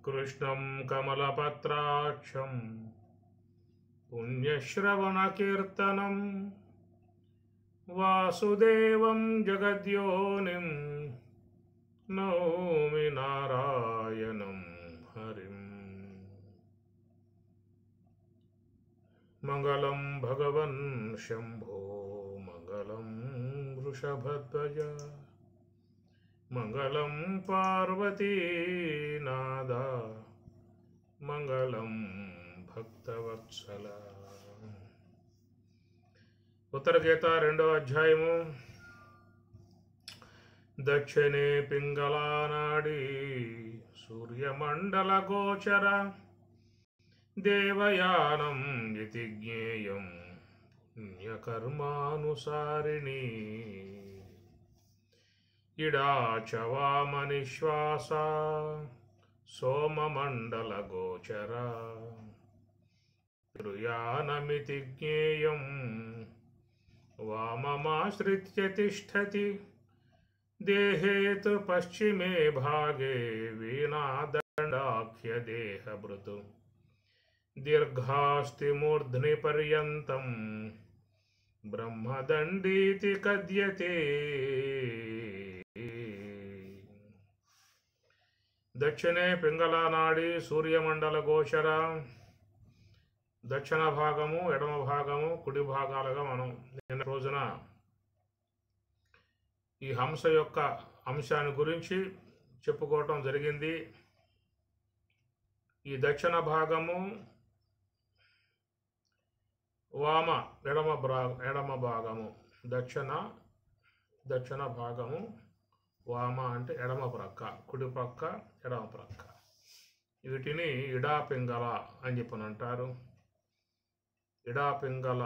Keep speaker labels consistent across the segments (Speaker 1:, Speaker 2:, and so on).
Speaker 1: कृष्णं कमलपत्राक्षं पुण्यश्रवणकीर्तनं वासुदेवं जगद्योनिं नौमि नारायणं हरिम्। मंगलं भगवन् शंभो मंगलं वृषभध्वज मंगलं पार्वती नादा मंगलं భక్తవత్సల. ఉత్తర గీత 2వ అధ్యాయము. దక్షిణే పింగళానాడి సూర్యమండల గోచర దేవయానం ఇతి జ్ఞేయం పుణ్యకర్మానుసారిణి ఇడా చ వామనిశ్వాస సోమమండల గోచర త్రుయానమితి జ్ఞేయం వామమాశ్రిత్య తిష్టతి దేహేతు పశ్చిమే భాగే వీణాదండాఖ్య దేహభృతు దీర్ఘాస్తి మూర్ధ్ని పర్యంతం బ్రహ్మదండీతి కద్యతే. దక్షిణే పింగళానాడి సూర్యమండల గోచర. దక్షిణ భాగము, ఎడమ భాగము, కుడి భాగాలుగా మనం నిన్న రోజున ఈ హంస యొక్క అంశాన్ని గురించి చెప్పుకోవటం జరిగింది. ఈ దక్షిణ భాగము వామ ఎడమ భాగము, దక్షిణ భాగము వామ అంటే ఎడమ ప్రక్క, కుడి పక్క ఎడమ ప్రక్క. వీటిని ఇడాపింగళ అని చెప్పని అంటారు. ఇడాపింగళ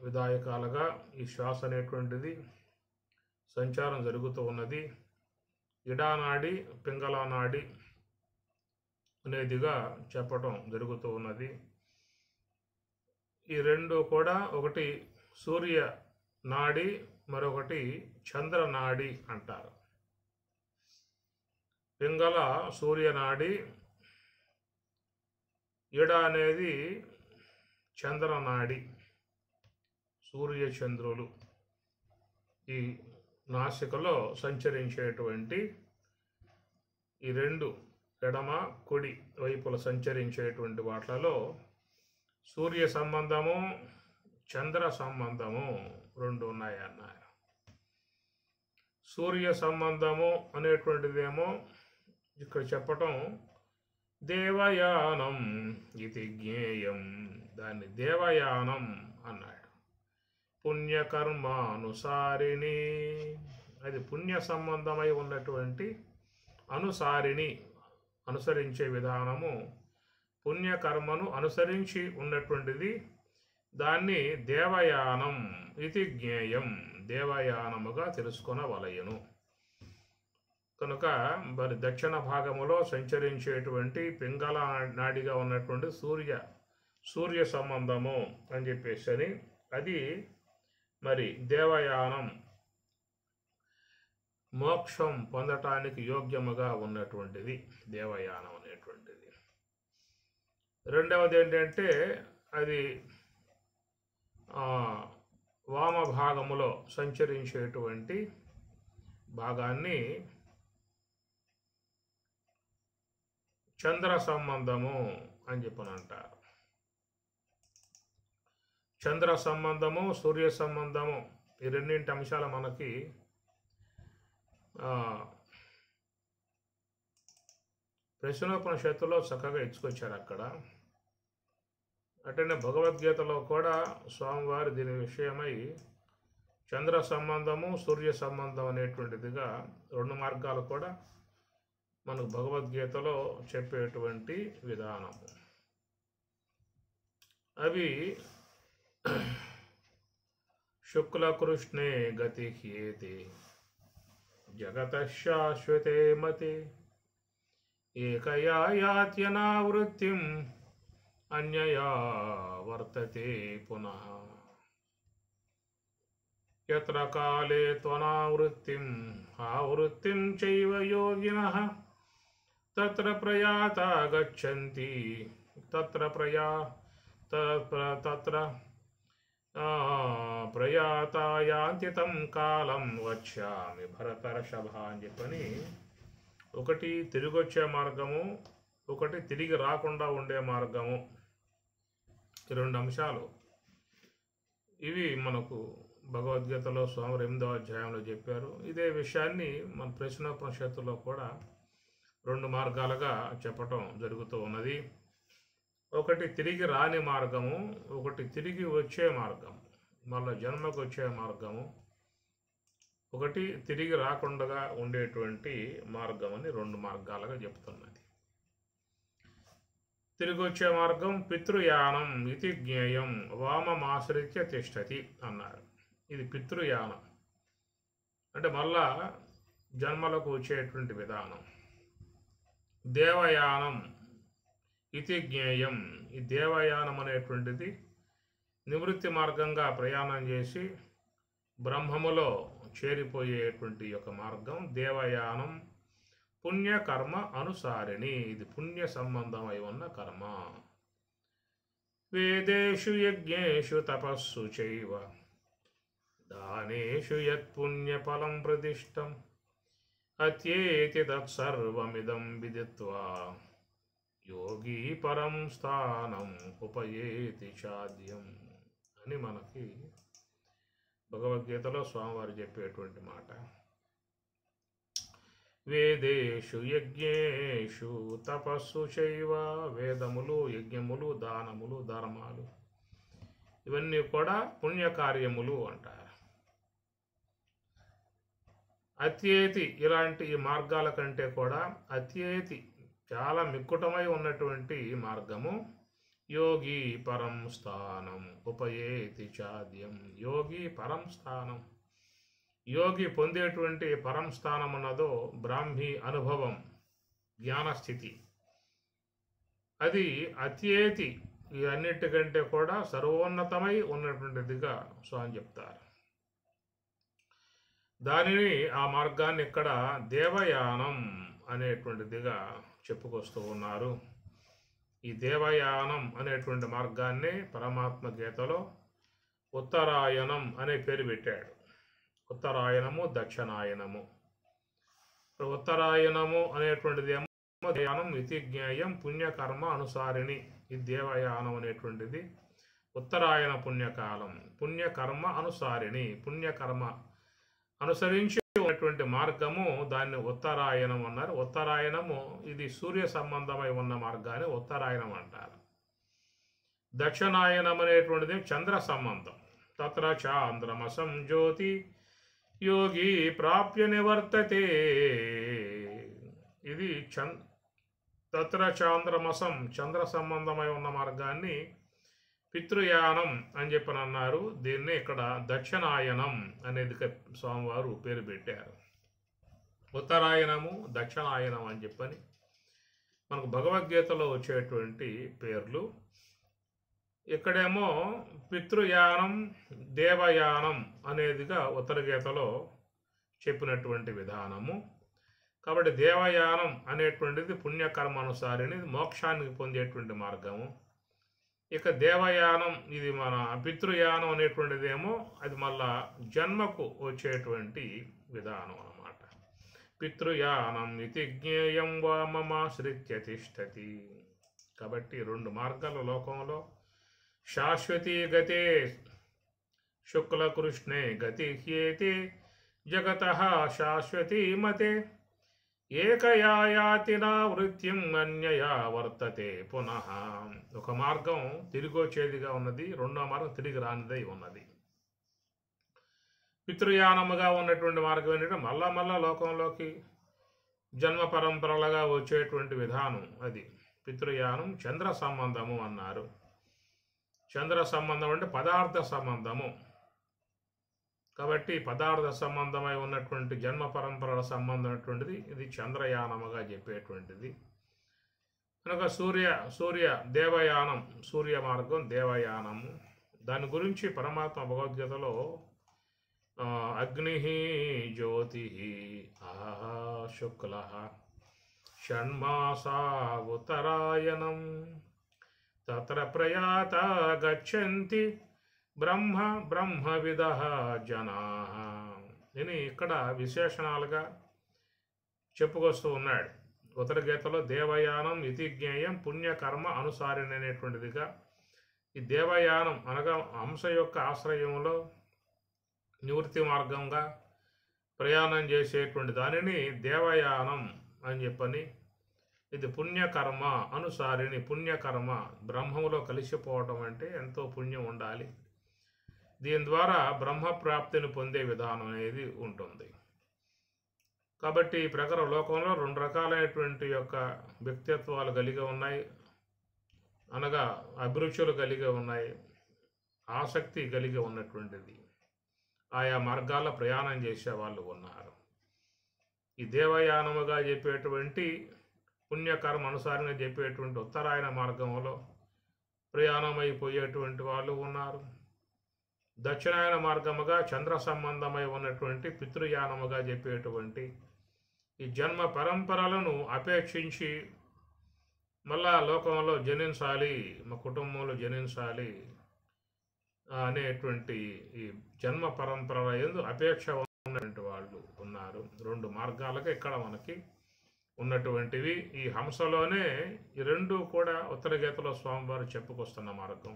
Speaker 1: విధాయకాలుగా ఈ శ్వాస అనేటువంటిది సంచారం జరుగుతూ ఉన్నది. ఇడానాడి పింగళానాడి అనేదిగా చెప్పటం జరుగుతూ ఉన్నది. ఈ రెండు కూడా ఒకటి సూర్య నాడి, మరొకటి చంద్రనాడి అంటారు. పింగళ సూర్యనాడి, ఇడ అనేది చంద్రనాడి. సూర్య చంద్రులు ఈ నాసికలో సంచరించేటువంటి ఈ రెండు ఎడమ కుడి వైపుల సంచరించేటువంటి వాటిలలో సూర్య సంబంధము, చంద్ర సంబంధము రెండు ఉన్నాయి అన్నారు. సూర్య సంబంధము అనేటువంటిదేమో ఇక్కడ చెప్పటం దేవయానం ఇది జ్ఞేయం, దాన్ని దేవయానం అన్నాడు. పుణ్యకర్మానుసారిణి, అది పుణ్య సంబంధమై ఉన్నటువంటి అనుసారిణి, అనుసరించే విధానము పుణ్యకర్మను అనుసరించి ఉన్నటువంటిది. దాన్ని దేవయానం ఇది జ్ఞేయం, దేవయానముగా తెలుసుకొనవలయను. కనుక మరి దక్షిణ భాగములో సంచరించేటువంటి పింగళ నాడిగా ఉన్నటువంటి సూర్య సంబంధము అని చెప్పేసి అని అది మరి దేవయానం, మోక్షం పొందటానికి యోగ్యముగా ఉన్నటువంటిది దేవయానం అనేటువంటిది. రెండవది ఏంటంటే అది వామ భాగములో సంచరించేటువంటి భాగాన్ని చంద్ర సంబంధము అని చెప్పని అంటారు. చంద్ర సంబంధము, సూర్య సంబంధము ఈ రెండింటి అంశాలు మనకి ప్రశ్నోపనిషత్తులో చక్కగా ఇచ్చుకొచ్చారు. అక్కడ అటనే భగవద్గీతలో కూడా స్వామివారు దీని విషయమై చంద్ర సంబంధము, సూర్య సంబంధం అనేటువంటిదిగా రెండు మార్గాలు కూడా మనకు భగవద్గీతలో చెప్పేటువంటి విధానము. అవి శుక్లకృష్ణే గతి హ్యేతి జగత శాశ్వతే మతే ఏకయా యాత్యనావృత్తిం అన్యయా వర్తతే పునః యత్ర కాలే త్వనావృత్తిం ఆవృత్తిం చైవ యోగినః తత్ర ప్రయాత గచ్చంతి తత్ర తత్ర ప్రయాతాయాంతి తం కాలం వచ్చామి భరతర్షభ అని చెప్పని ఒకటి తిరిగి వచ్చే మార్గము, ఒకటి తిరిగి రాకుండా ఉండే మార్గము, ఈ రెండు అంశాలు ఇవి మనకు భగవద్గీతలో స్వామి 8వ అధ్యాయంలో చెప్పారు. ఇదే విషయాన్ని మన ప్రశ్నోపనిషత్తులో కూడా రెండు మార్గాలుగా చెప్పటం జరుగుతూ ఉన్నది. ఒకటి తిరిగి రాని మార్గము, ఒకటి తిరిగి వచ్చే మార్గము, మళ్ళీ జన్మకు వచ్చే మార్గము, ఒకటి తిరిగి రాకుండా ఉండేటువంటి మార్గం అని రెండు మార్గాలుగా చెప్తున్నది. తిరిగి వచ్చే మార్గం పితృయానం ఇది జ్ఞేయం వామమాశ్రిత్య తిష్టతి అన్నారు. ఇది పితృయానం అంటే మళ్ళా జన్మలకు వచ్చేటువంటి విధానం. దేవయానం ఇది జ్ఞేయం, ఈ దేవయానం అనేటువంటిది నివృత్తి మార్గంగా ప్రయాణం చేసి బ్రహ్మములో చేరిపోయేటువంటి యొక్క మార్గం దేవయానం. పుణ్యకర్మ అనుసారిణి, ఇది పుణ్య సంబంధమై ఉన్న కర్మ. వేదేషు యజ్ఞేషు తపస్సు చైవ దానేషు యత్పుణ్యఫలం ప్రదిష్టం అత్యేతి తత్సర్వమిదం విదిత్వా యోగి పరం స్థానం ఉపయేతి చాద్యం అని మనకి భగవద్గీతలో స్వామివారు చెప్పేటువంటి మాట. వేదేషు యజ్ఞేషు తపస్సు చైవ, వేదములు, యజ్ఞములు, దానములు, ధర్మాలు ఇవన్నీ కూడా పుణ్యకార్యములు అంటారు. అత్యేతి ఇలాంటి ఈ మార్గాల కంటే కూడా అత్యేతి చాలా మిక్కుటమై ఉన్నటువంటి మార్గము యోగి పరం స్థానం ఉపయేతి చాద్యం. యోగి పరం స్థానం, యోగి పొందేటువంటి పరం స్థానం ఉన్నదో బ్రాహ్మీ అనుభవం, జ్ఞానస్థితి, అది అత్యేతి ఈ అన్నిటికంటే కూడా సర్వోన్నతమై ఉన్నటువంటిదిగా స్వామి చెప్తారు. దానిని ఆ మార్గాన్ని ఇక్కడ దేవయానం అనేటువంటిదిగా చెప్పుకొస్తూ ఉన్నారు. ఈ దేవయానం అనేటువంటి మార్గాన్ని పరమాత్మ గీతలో ఉత్తరాయణం అనే పేరు పెట్టాడు. ఉత్తరాయణము, దక్షిణాయనము. ఉత్తరాయణము అనేటువంటిది ఏమో దేవయానం ఇతి జ్ఞేయం పుణ్యకర్మ అనుసారిణి. ఈ దేవయానం అనేటువంటిది ఉత్తరాయణ పుణ్యకాలం, పుణ్యకర్మ అనుసారిణి, పుణ్యకర్మ అనుసరించి ఉన్నటువంటి మార్గము, దాన్ని ఉత్తరాయణం అన్నారు. ఉత్తరాయణము ఇది సూర్య సంబంధమై ఉన్న మార్గాన్ని ఉత్తరాయణం అంటారు. దక్షిణాయనం అనేటువంటిది చంద్ర సంబంధం. తత్ర చాంద్రమసం జ్యోతి యోగి ప్రాప్య నివర్తతే. ఇది తత్ర చాంద్రమసం చంద్ర సంబంధమై ఉన్న మార్గాన్ని పితృయానం అని చెప్పని అన్నారు. దీన్ని ఇక్కడ దక్షిణాయనం అనేది స్వామివారు పేరు పెట్టారు. ఉత్తరాయణము, దక్షిణాయనం అని చెప్పని మనకు భగవద్గీతలో వచ్చేటువంటి పేర్లు. ఇక్కడేమో పితృయానం, దేవయానం అనేదిగా ఉత్తర గీతలో చెప్పినటువంటి విధానము. కాబట్టి దేవయానం అనేటువంటిది పుణ్యకర్మానుసారిని మోక్షానికి పొందేటువంటి మార్గము. ఇక దేవయానం ఇది మన పితృయానం అనేటువంటిది ఏమో అది మళ్ళా జన్మకు వచ్చేటువంటి విధానం అన్నమాట. పితృయానం ఇతి జ్ఞేయం వామమాశ్రిత్య తిష్టతి. కాబట్టి రెండు మార్గాల లోకంలో శాశ్వతీ గతే శుక్లకృష్ణే గతి హ్యేతి జగతః శాశ్వతీ మతే ఏకయాయాతి నా వృత్తిం అన్యయా వర్తతే పునః. ఒక మార్గం తిరిగి వచ్చేదిగా ఉన్నది, రెండో మార్గం తిరిగి రానిదై ఉన్నది. పితృయానముగా ఉన్నటువంటి మార్గం ఏంటంటే మళ్ళా లోకంలోకి జన్మ పరంపరలుగా వచ్చేటువంటి విధానం. అది పితృయానం. చంద్ర సంబంధము అన్నారు. చంద్ర సంబంధం అంటే పదార్థ సంబంధము. కాబట్టి పదార్థ సంబంధమై ఉన్నటువంటి జన్మ పరంపరల సంబంధమైనటువంటిది ఇది చంద్రయానముగా చెప్పేటువంటిది. కనుక సూర్య దేవయానం, సూర్య మార్గం దేవయానము. దాని గురించి పరమాత్మ భగవద్గీతలో అగ్ని జ్యోతి శుక్ల షణ్మాసా ఉత్తరాయణం తత్ర ప్రయాత గచ్చంతి బ్రహ్మవిదః జనాః అని ఇక్కడ విశేషణాలుగా చెప్పుకొస్తూ ఉన్నాడు. ఉత్తర గీతలో దేవయానం ఇతి జ్ఞేయం పుణ్యకర్మ అనుసారిణి అనేటువంటిదిగా ఈ దేవయానం అనగా హంస యొక్క ఆశ్రయంలో నివృత్తి మార్గంగా ప్రయాణం చేసేటువంటి దానిని దేవయానం అని చెప్పని, ఇది పుణ్యకర్మ అనుసారిణి. పుణ్యకర్మ బ్రహ్మములో కలిసిపోవటం అంటే ఎంతో పుణ్యం ఉండాలి. దీని ద్వారా బ్రహ్మప్రాప్తిని పొందే విధానం అనేది ఉంటుంది. కాబట్టి ఈ ప్రకారం లోకంలో 2 రకాలైనటువంటి యొక్క వ్యక్తిత్వాలు కలిగి ఉన్నాయి, అనగా అభిరుచులు కలిగి ఉన్నాయి, ఆసక్తి కలిగి ఉన్నటువంటిది. ఆయా మార్గాల్లో ప్రయాణం చేసే వాళ్ళు ఉన్నారు. ఈ దేవయానముగా చెప్పేటువంటి పుణ్యకర్మ అనుసారంగా చెప్పేటువంటి ఉత్తరాయణ మార్గంలో ప్రయాణమైపోయేటువంటి వాళ్ళు ఉన్నారు. దక్షిణాయన మార్గముగా చంద్ర సంబంధమై ఉన్నటువంటి పితృయానముగా చెప్పేటువంటి ఈ జన్మ పరంపరలను అపేక్షించి మళ్ళా లోకంలో జనించాలి, మా కుటుంబంలో జనించాలి అనేటువంటి ఈ జన్మ పరంపరల యందు అపేక్ష ఉన్నటువంటి వాళ్ళు ఉన్నారు. 2 మార్గాలుగా ఇక్కడ మనకి ఉన్నటువంటివి. ఈ హంసలోనే ఈ 2 కూడా ఉత్తర గీతలో స్వామివారు చెప్పుకొస్తున్న మార్గం.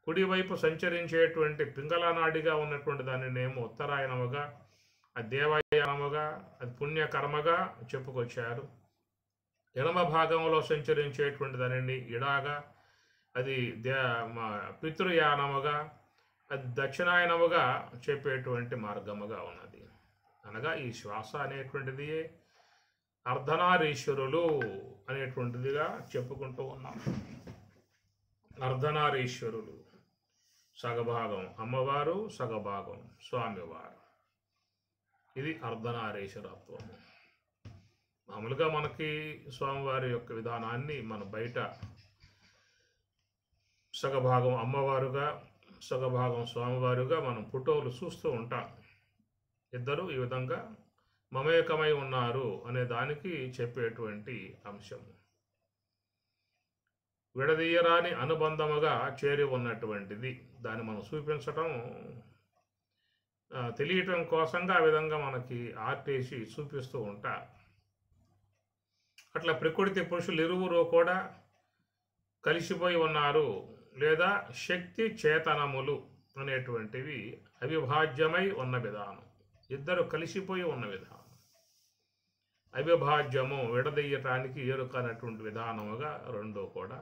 Speaker 1: కుడివైపు సంచరించేటువంటి పింగళనాడిగా ఉన్నటువంటి దానినేమో ఉత్తరాయణముగా, అది దేవయానముగా, అది పుణ్యకర్మగా చెప్పుకొచ్చారు. ఎడమ భాగంలో సంచరించేటువంటి దానిని ఇడాగా, అది పితృయానముగా, అది దక్షిణాయనముగా చెప్పేటువంటి మార్గముగా ఉన్నది. అనగా ఈ శ్వాస అనేటువంటిది అర్ధనారీశ్వరులు అనేటువంటిదిగా చెప్పుకుంటూ ఉన్నాం. అర్ధనారీశ్వరులు, సగభాగం అమ్మవారు, సగభాగం స్వామివారు. ఇది అర్ధనారీశ్వరత్వము. మామూలుగా మనకి స్వామివారి యొక్క విధానాన్ని మన బయట సగభాగం అమ్మవారుగా, సగభాగం స్వామివారుగా మనం ఫోటోలు చూస్తూ ఉంటాం. ఇద్దరు ఈ విధంగా మమేకమై ఉన్నారు అనే దానికి చెప్పేటువంటి అంశం. విడదీయరాని అనుబంధముగా చేరి ఉన్నటువంటిది. దాన్ని మనం చూపించటం, తెలియటం కోసంగా ఆ విధంగా మనకి ఆర్టేసి చూపిస్తూ ఉంటారు. అట్లా ప్రకృతి పురుషులు ఇరువురు కూడా కలిసిపోయి ఉన్నారు, లేదా శక్తి చేతనములు అనేటువంటివి అవిభాజ్యమై ఉన్న విధానం. ఇద్దరు కలిసిపోయి ఉన్న విధానం. అవిభాజ్యము విడదీయటానికి ఎరుకనటువంటి విధానముగా 2 కూడా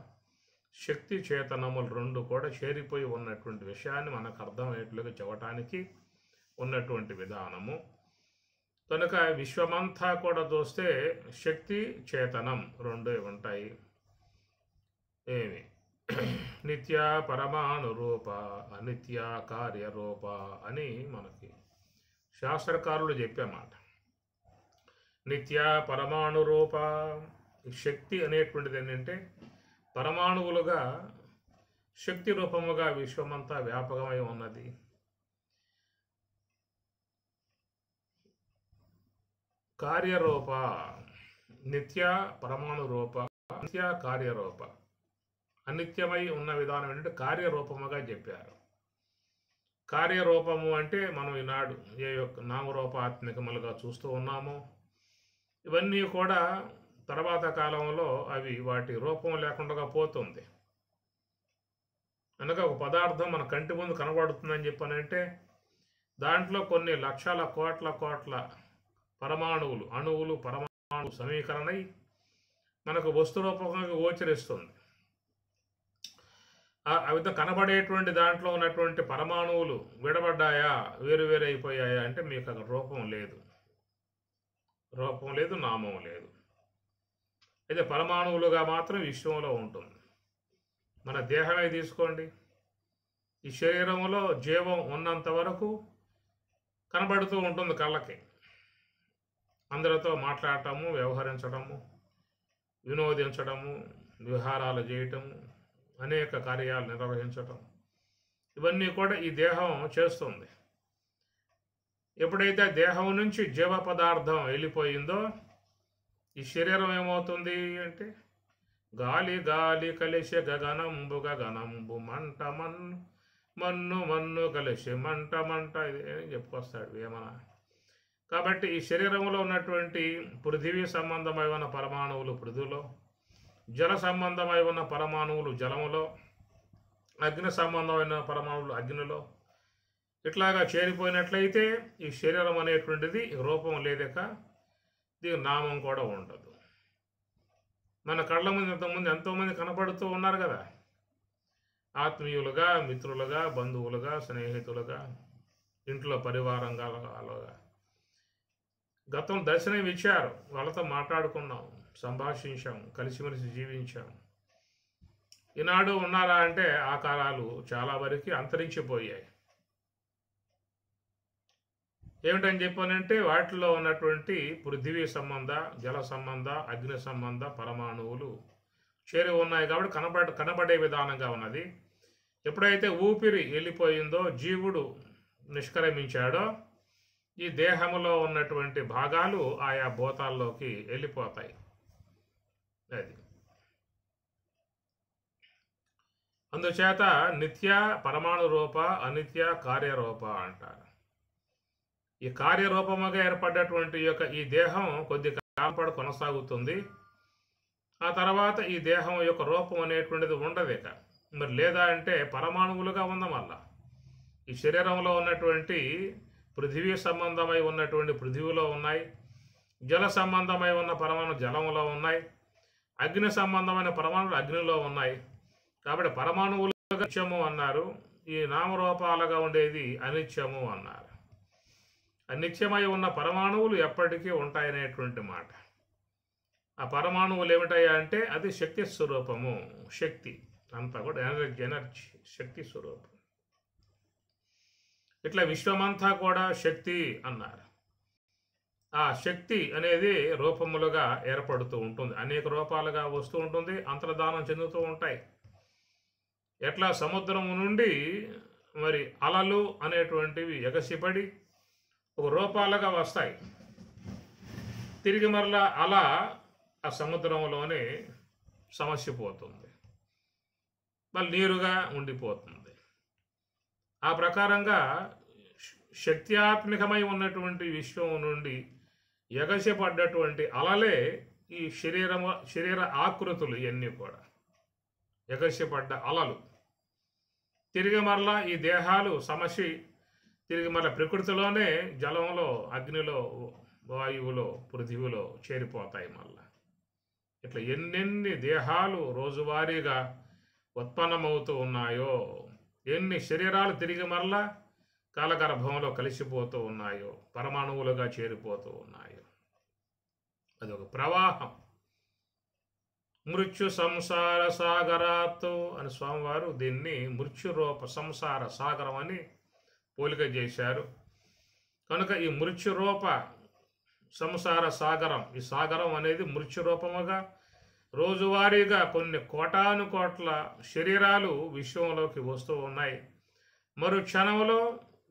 Speaker 1: శక్తి చేతనములు 2 కూడా చేరిపోయి ఉన్నటువంటి విషయాన్ని మనకు అర్థమయ్యేట్లుగా చెప్పటానికి ఉన్నటువంటి విధానము. కనుక విశ్వమంతా కూడా చూస్తే శక్తి చేతనం 2 ఉంటాయి. ఏమి నిత్య పరమాణు రూప, అనిత్య కార్యరూప అని మనకి శాస్త్రకారులు చెప్పేమాట. నిత్య పరమాణు రూప, శక్తి అనేటువంటిది ఏంటంటే పరమాణువులుగా శక్తి రూపముగా విశ్వమంతా వ్యాపకమై ఉన్నది. కార్యరూప, నిత్య పరమాణు రూప, నిత్య కార్యరూప. అనిత్యమై ఉన్న విధానం ఏంటంటే కార్యరూపముగా చెప్పారు. కార్యరూపము అంటే మనం ఈనాడు ఏ యొక్క నామరూపాత్మకములుగా చూస్తూ ఉన్నామో ఇవన్నీ కూడా తర్వాత కాలంలో అవి వాటి రూపం లేకుండా పోతుంది. అనగా ఒక పదార్థం మన కంటి ముందు కనబడుతుందని చెప్పనంటే దాంట్లో కొన్ని లక్షల కోట్ల పరమాణువులు, అణువులు, పరమాణువులు సమీకరణై మనకు వస్తు రూపంగా గోచరిస్తుంది. ఆ విధంగా కనబడేటువంటి దాంట్లో ఉన్నటువంటి పరమాణువులు విడబడ్డాయా, వేరు అయిపోయాయా అంటే మీకు అక్కడ రూపం లేదు, నామం లేదు. అయితే పరమాణువులుగా మాత్రం విశ్వంలో ఉంటుంది. మన దేహమే తీసుకోండి, ఈ శరీరంలో జీవం ఉన్నంత వరకు కనబడుతూ ఉంటుంది కళ్ళకి. అందరితో మాట్లాడటము, వ్యవహరించడము, వినోదించడము, విహారాలు చేయటము, అనేక కార్యాలు నిర్వహించటం, ఇవన్నీ కూడా ఈ దేహం చేస్తుంది. ఎప్పుడైతే దేహం నుంచి జీవ పదార్థం వెళ్ళిపోయిందో ఈ శరీరం ఏమవుతుంది అంటే గాలి గాలి కలిసే గగనంబు గగనంబు మంట మన్ను మన్ను మన్ను కలిసి మంట మంట ఇది చెప్పుకొస్తాడు వేమన. కాబట్టి ఈ శరీరంలో ఉన్నటువంటి పృథివీ సంబంధమై ఉన్న పరమాణువులు పృథువులో, జల సంబంధమై ఉన్న పరమాణువులు జలములో, అగ్ని సంబంధమైన పరమాణువులు అగ్నిలో ఇట్లాగా చేరిపోయినట్లయితే ఈ శరీరం అనేటువంటిది రూపం లేదక దీని నామం కూడా ఉండదు. మన కళ్ళ ముందు ఇంతకుముందు ఎంతోమంది కనపడుతూ ఉన్నారు కదా, ఆత్మీయులుగా, మిత్రులుగా, బంధువులుగా, స్నేహితులుగా, ఇంట్లో పరివారంగా. గతం దర్శనం ఇచ్చారు, వాళ్ళతో మాట్లాడుకున్నాం, సంభాషించాం, కలిసిమెలిసి జీవించాం. ఈనాడు ఉన్నారా అంటే ఆకారాలు చాలా వరకు అంతరించిపోయాయి. ఏమిటని చెప్పానంటే వాటిలో ఉన్నటువంటి పృథివీ సంబంధ, జల సంబంధ, అగ్ని సంబంధ పరమాణువులు చేరి ఉన్నాయి కాబట్టి కనబడే విధానంగా ఉన్నది. ఎప్పుడైతే ఊపిరి వెళ్ళిపోయిందో, జీవుడు నిష్క్రమించాడో, ఈ దేహంలో ఉన్నటువంటి భాగాలు ఆయా భూతాల్లోకి వెళ్ళిపోతాయి. అది అందుచేత నిత్య పరమాణు రూప, అనిత్య కార్యరూప అంటారు. ఈ కార్యరూపముగా ఏర్పడ్డటువంటి యొక్క ఈ దేహం కొద్ది కాలం పాటు కొనసాగుతుంది. ఆ తర్వాత ఈ దేహం యొక్క రూపం అనేటువంటిది ఉండదు ఇక. మరి లేదా అంటే పరమాణువులుగా ఉందాం వల్ల ఈ శరీరంలో ఉన్నటువంటి పృథివీ సంబంధమై ఉన్నటువంటి పృథివీలో ఉన్నాయి, జల సంబంధమై ఉన్న పరమాణు జలంలో ఉన్నాయి, అగ్ని సంబంధమైన పరమాణులు అగ్నిలో ఉన్నాయి. కాబట్టి పరమాణువులుగా నిత్యము అన్నారు, ఈ నామరూపాలుగా ఉండేది అనిత్యము అన్నారు. అనిత్యమై ఉన్న పరమాణువులు ఎప్పటికీ ఉంటాయనేటువంటి మాట. ఆ పరమాణువులు ఏమిటాయా అంటే అది శక్తి స్వరూపము, శక్తి అంతా కూడా ఎనర్జీ శక్తి స్వరూపం. ఇట్లా విశ్వమంతా కూడా శక్తి అన్నారు. ఆ శక్తి అనేది రూపములుగా ఏర్పడుతూ ఉంటుంది, అనేక రూపాలుగా వస్తూ ఉంటుంది, అంతర్ధానం చెందుతూ ఉంటాయి. ఎట్లా సముద్రము నుండి మరి అలలు అనేటువంటివి ఎగసిపడి ఒక రూపాలుగా వస్తాయి, తిరిగి మరలా అలా ఆ సముద్రంలోనే సమస్యపోతుంది, మళ్ళీ నీరుగా ఉండిపోతుంది. ఆ ప్రకారంగా శక్త్యాత్మికమై ఉన్నటువంటి విశ్వం నుండి ఎగసిపడ్డటువంటి అలలే ఈ శరీర ఆకృతులు ఇవన్నీ కూడా ఎగసిపడ్డ అలలు. తిరిగి మరలా ఈ దేహాలు సమస్య తిరిగి మళ్ళీ ప్రకృతిలోనే జలంలో, అగ్నిలో, వాయువులో, పృథివిలో చేరిపోతాయి మళ్ళా. ఇట్లా ఎన్నెన్ని దేహాలు రోజువారీగా ఉత్పన్నమవుతూ ఉన్నాయో, ఎన్ని శరీరాలు తిరిగి మరలా కాలగర్భంలో కలిసిపోతూ ఉన్నాయో, పరమాణువులుగా చేరిపోతూ ఉన్నాయో. అదొక ప్రవాహం. మృత్యు సంసార సాగరాత్తు అని స్వామివారు దీన్ని మృత్యురూప సంసార సాగరం అని పోలిక చేశారు. కనుక ఈ మృత్యురూప సంసార సాగరం, ఈ సాగరం అనేది మృత్యురూపముగా రోజువారీగా కొన్ని కోటాను కోట్ల శరీరాలు విశ్వంలోకి వస్తూ ఉన్నాయి. మరు క్షణంలో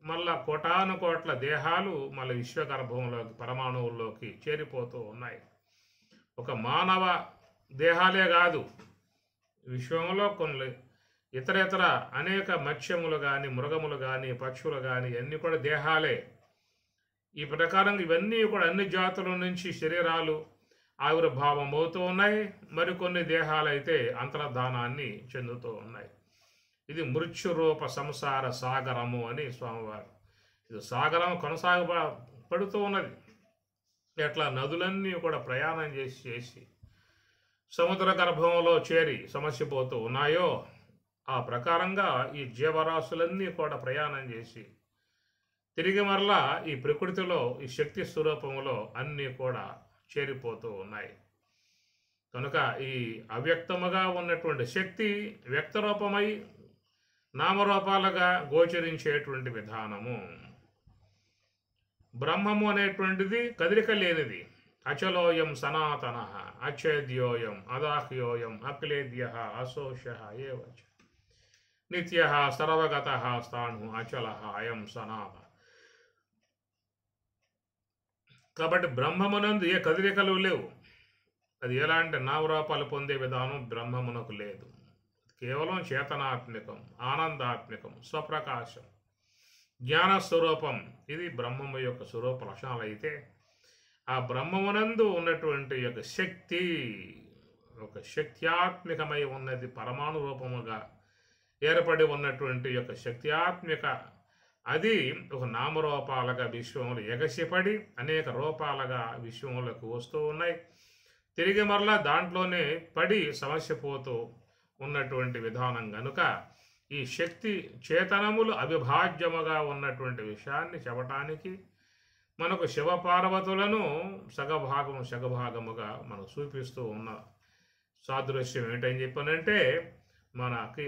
Speaker 1: మళ్ళా కోటాను కోట్ల దేహాలు మళ్ళీ విశ్వగర్భంలోకి, పరమాణువుల్లోకి చేరిపోతూ ఉన్నాయి. ఒక మానవ దేహాలే కాదు, విశ్వంలో కొన్ని ఇతర అనేక మత్స్యములు కానీ, మృగములు కానీ, పక్షులు కానీ అన్నీ కూడా దేహాలే. ఈ ప్రకారం ఇవన్నీ కూడా అన్ని జాతుల నుంచి శరీరాలు ఆవిర్భావం అవుతూ ఉన్నాయి. మరికొన్ని దేహాలైతే అంతర్ధానాన్ని చెందుతూ ఉన్నాయి. ఇది మృత్యురూప సంసార సాగరము అని స్వామివారు. ఇది సాగరం కొనసాగబడుతూ ఉన్నది. ఎట్లా నదులన్నీ కూడా ప్రయాణం చేసి సముద్ర గర్భంలో చేరి సమస్యపోతూ ఉన్నాయో, ఆ ప్రకారంగా ఈ జీవరాశులన్నీ కూడా ప్రయాణం చేసి తిరిగి మరలా ఈ ప్రకృతిలో, ఈ శక్తి స్వరూపంలో అన్నీ కూడా చేరిపోతూ ఉన్నాయి. కనుక ఈ అవ్యక్తముగా ఉన్నటువంటి శక్తి వ్యక్తరూపమై నామరూపాలుగా గోచరించేటువంటి విధానము. బ్రహ్మము అనేటువంటిది కదలిక లేనిది. అచలోయం సనాతన అచ్ఛేద్యోయం అదాహ్యోయం అక్లేద్య అశోష ఏవచ నిత్య సర్వగత స్థాణు అచల అయం సనాతన. కాబట్టి బ్రహ్మమునందు ఏ కదలికలు లేవు. అది ఎలాంటి నామరూపాలు పొందే విధానం బ్రహ్మమునకు లేదు. కేవలం చేతనాత్మికం, ఆనందాత్మికం, స్వప్రకాశం, జ్ఞానస్వరూపం. ఇది బ్రహ్మము యొక్క స్వరూప లక్షణాలు అయితే, ఆ బ్రహ్మమునందు ఉన్నటువంటి యొక్క శక్తి ఒక శక్త్యాత్మికమై ఉన్నది. పరమాణు రూపముగా ఏర్పడి ఉన్నటువంటి యొక్క శక్త్యాత్మిక అది ఒక నామరూపాలుగా విశ్వంలో ఎగసిపడి అనేక రూపాలుగా విశ్వంలోకి వస్తూ ఉన్నాయి. తిరిగి మరలా దాంట్లోనే పడి సమస్య పోతూ ఉన్నటువంటి విధానం గనుక ఈ శక్తి చేతనములు అవిభాజ్యముగా ఉన్నటువంటి విషయాన్ని చెప్పటానికి మనకు శివపార్వతులను సగభాగముగా మనకు చూపిస్తూ ఉన్న సాదృశ్యం ఏంటని చెప్పానంటే, మనకి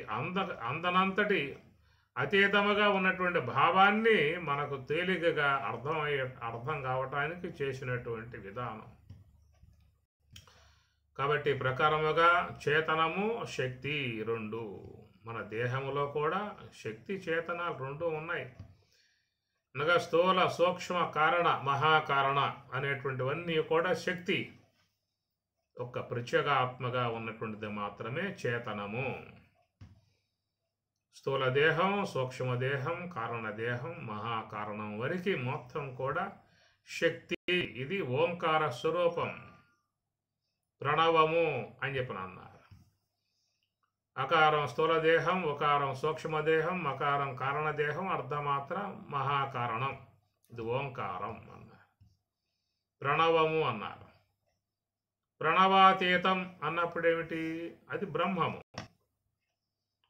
Speaker 1: అందనంతటి అతీతముగా ఉన్నటువంటి భావాన్ని మనకు తేలికగా అర్థం కావటానికి చేసినటువంటి విధానం. కాబట్టి ప్రకారముగా చేతనము శక్తి రెండు, మన దేహములో కూడా శక్తి చేతనాలు రెండు ఉన్నాయి. అనగా స్థూల సూక్ష్మ కారణ మహాకారణ అనేటువంటివన్నీ కూడా శక్తి. ఒక ప్రత్యేగాత్మగా ఉన్నటువంటిది మాత్రమే చేతనము. స్థూల దేహం, సూక్ష్మదేహం, కారణదేహం, మహాకారణం వరకు మొత్తం కూడా శక్తి. ఇది ఓంకార స్వరూపం, ప్రణవము అని చెప్పిన అన్నారు. అకారం స్థూలదేహం, ఉకారం సూక్ష్మదేహం, మకారం కారణదేహం, అర్ధమాత్ర మహాకారణం. ఇది ఓంకారం అన్నారు. ప్రణవము అన్నారు. ప్రణవాతీతం అన్నప్పుడు ఏమిటి? అది బ్రహ్మము,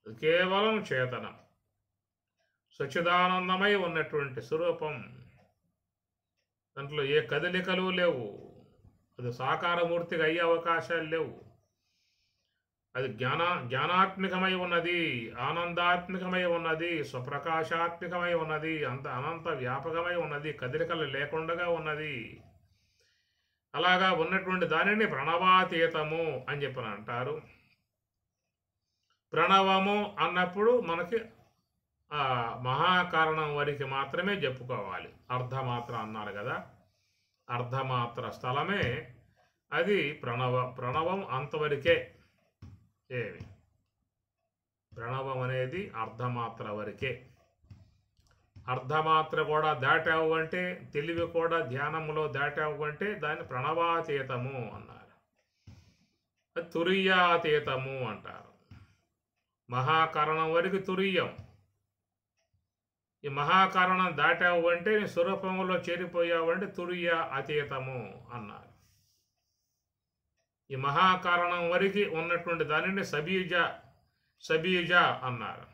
Speaker 1: కేవలం చేతనం, సచ్చిదానందమై ఉన్నటువంటి స్వరూపం. దాంట్లో ఏ కదలికలు లేవు. అది సాకారమూర్తిగా అయ్యే అవకాశాలు లేవు. అది జ్ఞానాత్మికమై ఉన్నది, ఆనందాత్మికమై ఉన్నది, స్వప్రకాశాత్మికమై ఉన్నది, అనంత వ్యాపకమై ఉన్నది, కదలికలు లేకుండా ఉన్నది. అలాగా ఉన్నటువంటి దానిని ప్రణవాతీతము అని చెప్పని అంటారు. ప్రణవము అన్నప్పుడు మనకి మహాకారణం వరకు మాత్రమే చెప్పుకోవాలి. అర్ధమాత్ర అన్నారు కదా, అర్ధమాత్ర స్థలమే అది ప్రణవం అంతవరకే. ఏమి ప్రణవం అనేది అర్ధమాత్ర వరకే. అర్ధమాత్ర కూడా దాటావు అంటే, తెలివి కూడా ధ్యానములో దాటావు అంటే దాన్ని ప్రణవాతీతము అన్నారు. అది తురీయాతీతము అంటారు. మహాకారణం వరకు తురీయం. ఈ మహాకారణం దాటావు అంటే నీ స్వరూపంలో చేరిపోయావు అంటే తురీయ అతీతము అన్నారు. ఈ మహాకారణం వరకు ఉన్నటువంటి దానిని సబీజ అన్నారు.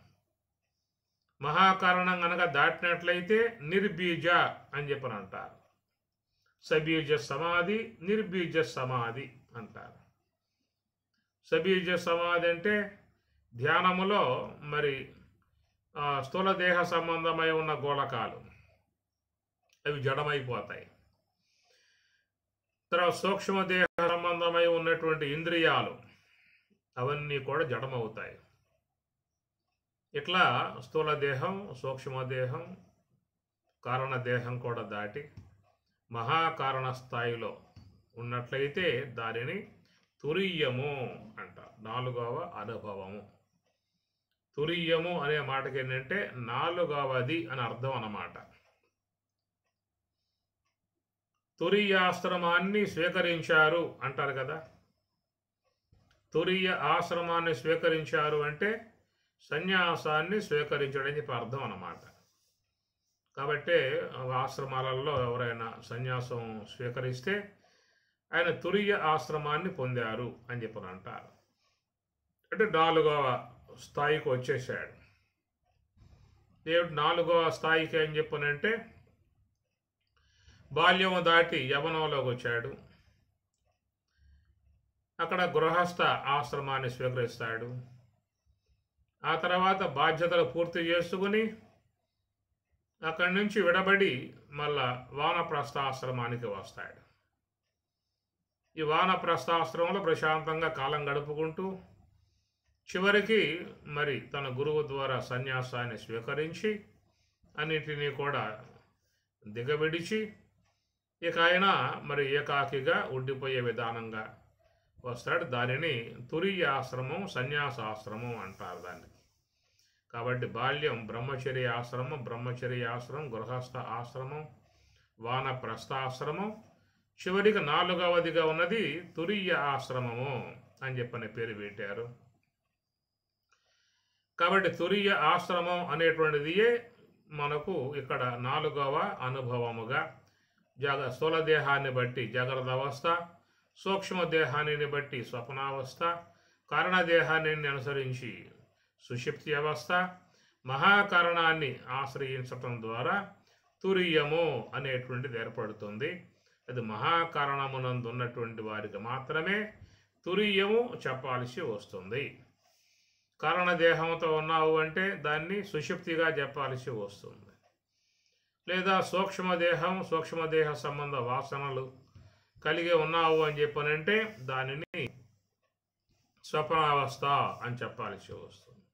Speaker 1: మహాకారణం కనుక దాటినట్లయితే నిర్బీజ అని చెప్పని అంటారు. సబీజ సమాధి, నిర్బీజ సమాధి అంటారు. సబీజ సమాధి అంటే ధ్యానములో మరి స్థూల దేహ సంబంధమై ఉన్న గోళకాలు అవి జడమైపోతాయి. తర్వాత సూక్ష్మదేహ సంబంధమై ఉన్నటువంటి ఇంద్రియాలు అవన్నీ కూడా జడమవుతాయి. ఇట్లా స్థూల దేహం, సూక్ష్మదేహం, కారణదేహం కూడా దాటి మహాకారణ స్థాయిలో ఉన్నట్లయితే దానిని తురీయము అంటారు. నాలుగవ అనుభవము. తురీయము అనే మాటకి ఏంటంటే నాలుగవది అని అర్థం అన్నమాట. తురీయాశ్రమాన్ని స్వీకరించారు అంటారు కదా. తురీయ ఆశ్రమాన్ని స్వీకరించారు అంటే సన్యాసాన్ని స్వీకరించడం చెప్పి అర్థం అన్నమాట. కాబట్టి ఆశ్రమాలలో ఎవరైనా సన్యాసం స్వీకరిస్తే ఆయన తురీయ ఆశ్రమాన్ని పొందారు అని చెప్పని అంటారు. అంటే నాలుగవ స్థాయికి వచ్చేసాడు. దేవుడు నాలుగవ స్థాయికి అని చెప్పనంటే బాల్యము దాటి యవనంలోకి వచ్చాడు. అక్కడ గృహస్థ ఆశ్రమాన్ని స్వీకరిస్తాడు. ఆ తర్వాత బాధ్యతలు పూర్తి చేసుకుని అక్కడి నుంచి విడబడి మళ్ళా వానప్రస్థాశ్రమానికి వస్తాడు. ఈ వానప్రస్థాశ్రమంలో ప్రశాంతంగా కాలం గడుపుకుంటూ చివరికి మరి తన గురువు ద్వారా సన్యాసాన్ని స్వీకరించి అన్నిటినీ కూడా దిగబిడిచి ఇక ఆయన మరి ఏకాకిగా ఉండిపోయే విధానంగా వస్తాడు. దానిని తురీయ ఆశ్రమం, సన్యాసాశ్రమం అంటారు దాన్ని. కాబట్టి బాల్యం బ్రహ్మచర్య ఆశ్రమం, గృహస్థ ఆశ్రమం, వానప్రస్థాశ్రమం, చివరికి 4వదిగా ఉన్నది తురీయ ఆశ్రమము అని చెప్పని పేరు పెట్టారు. కాబట్టి తురీయ ఆశ్రమం అనేటువంటిది మనకు ఇక్కడ 4వ అనుభవముగా స్థూల దేహాన్ని బట్టి జాగ్రత్త అవస్థ, సూక్ష్మ దేహాన్ని బట్టి స్వప్నావస్థ, కారణదేహాన్ని అనుసరించి సుషుప్తి అవస్థ, మహాకారణాన్ని ఆశ్రయించటం ద్వారా తురీయము అనేటువంటిది ఏర్పడుతుంది. అది మహాకారణమునందు ఉన్నటువంటి వారికి మాత్రమే తురీయము చెప్పాల్సి వస్తుంది. కారణదేహంతో ఉన్నావు అంటే దాన్ని సుషుప్తిగా చెప్పాల్సి వస్తుంది. లేదా సూక్ష్మదేహ సంబంధ వాసనలు కలిగి ఉన్నావు అని చెప్పనంటే దానిని స్వప్నావస్థ అని చెప్పాల్సి వస్తుంది.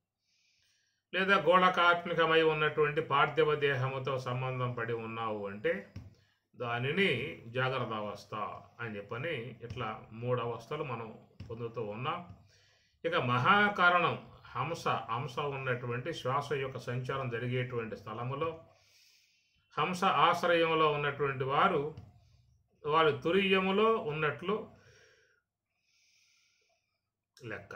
Speaker 1: లేదా గోళకాత్మికమై ఉన్నటువంటి పార్థివ దేహముతో సంబంధం పడి ఉన్నావు అంటే దానిని జాగ్రత్త అవస్థ అని చెప్పని ఇట్లా 3 అవస్థలు మనం పొందుతూ ఉన్నాం. ఇక మహాకారణం హంస ఉన్నటువంటి శ్వాస యొక్క సంచారం జరిగేటువంటి స్థలములో హంస ఆశ్రయంలో ఉన్నటువంటి వారు తురీయములో ఉన్నట్లు లెక్క.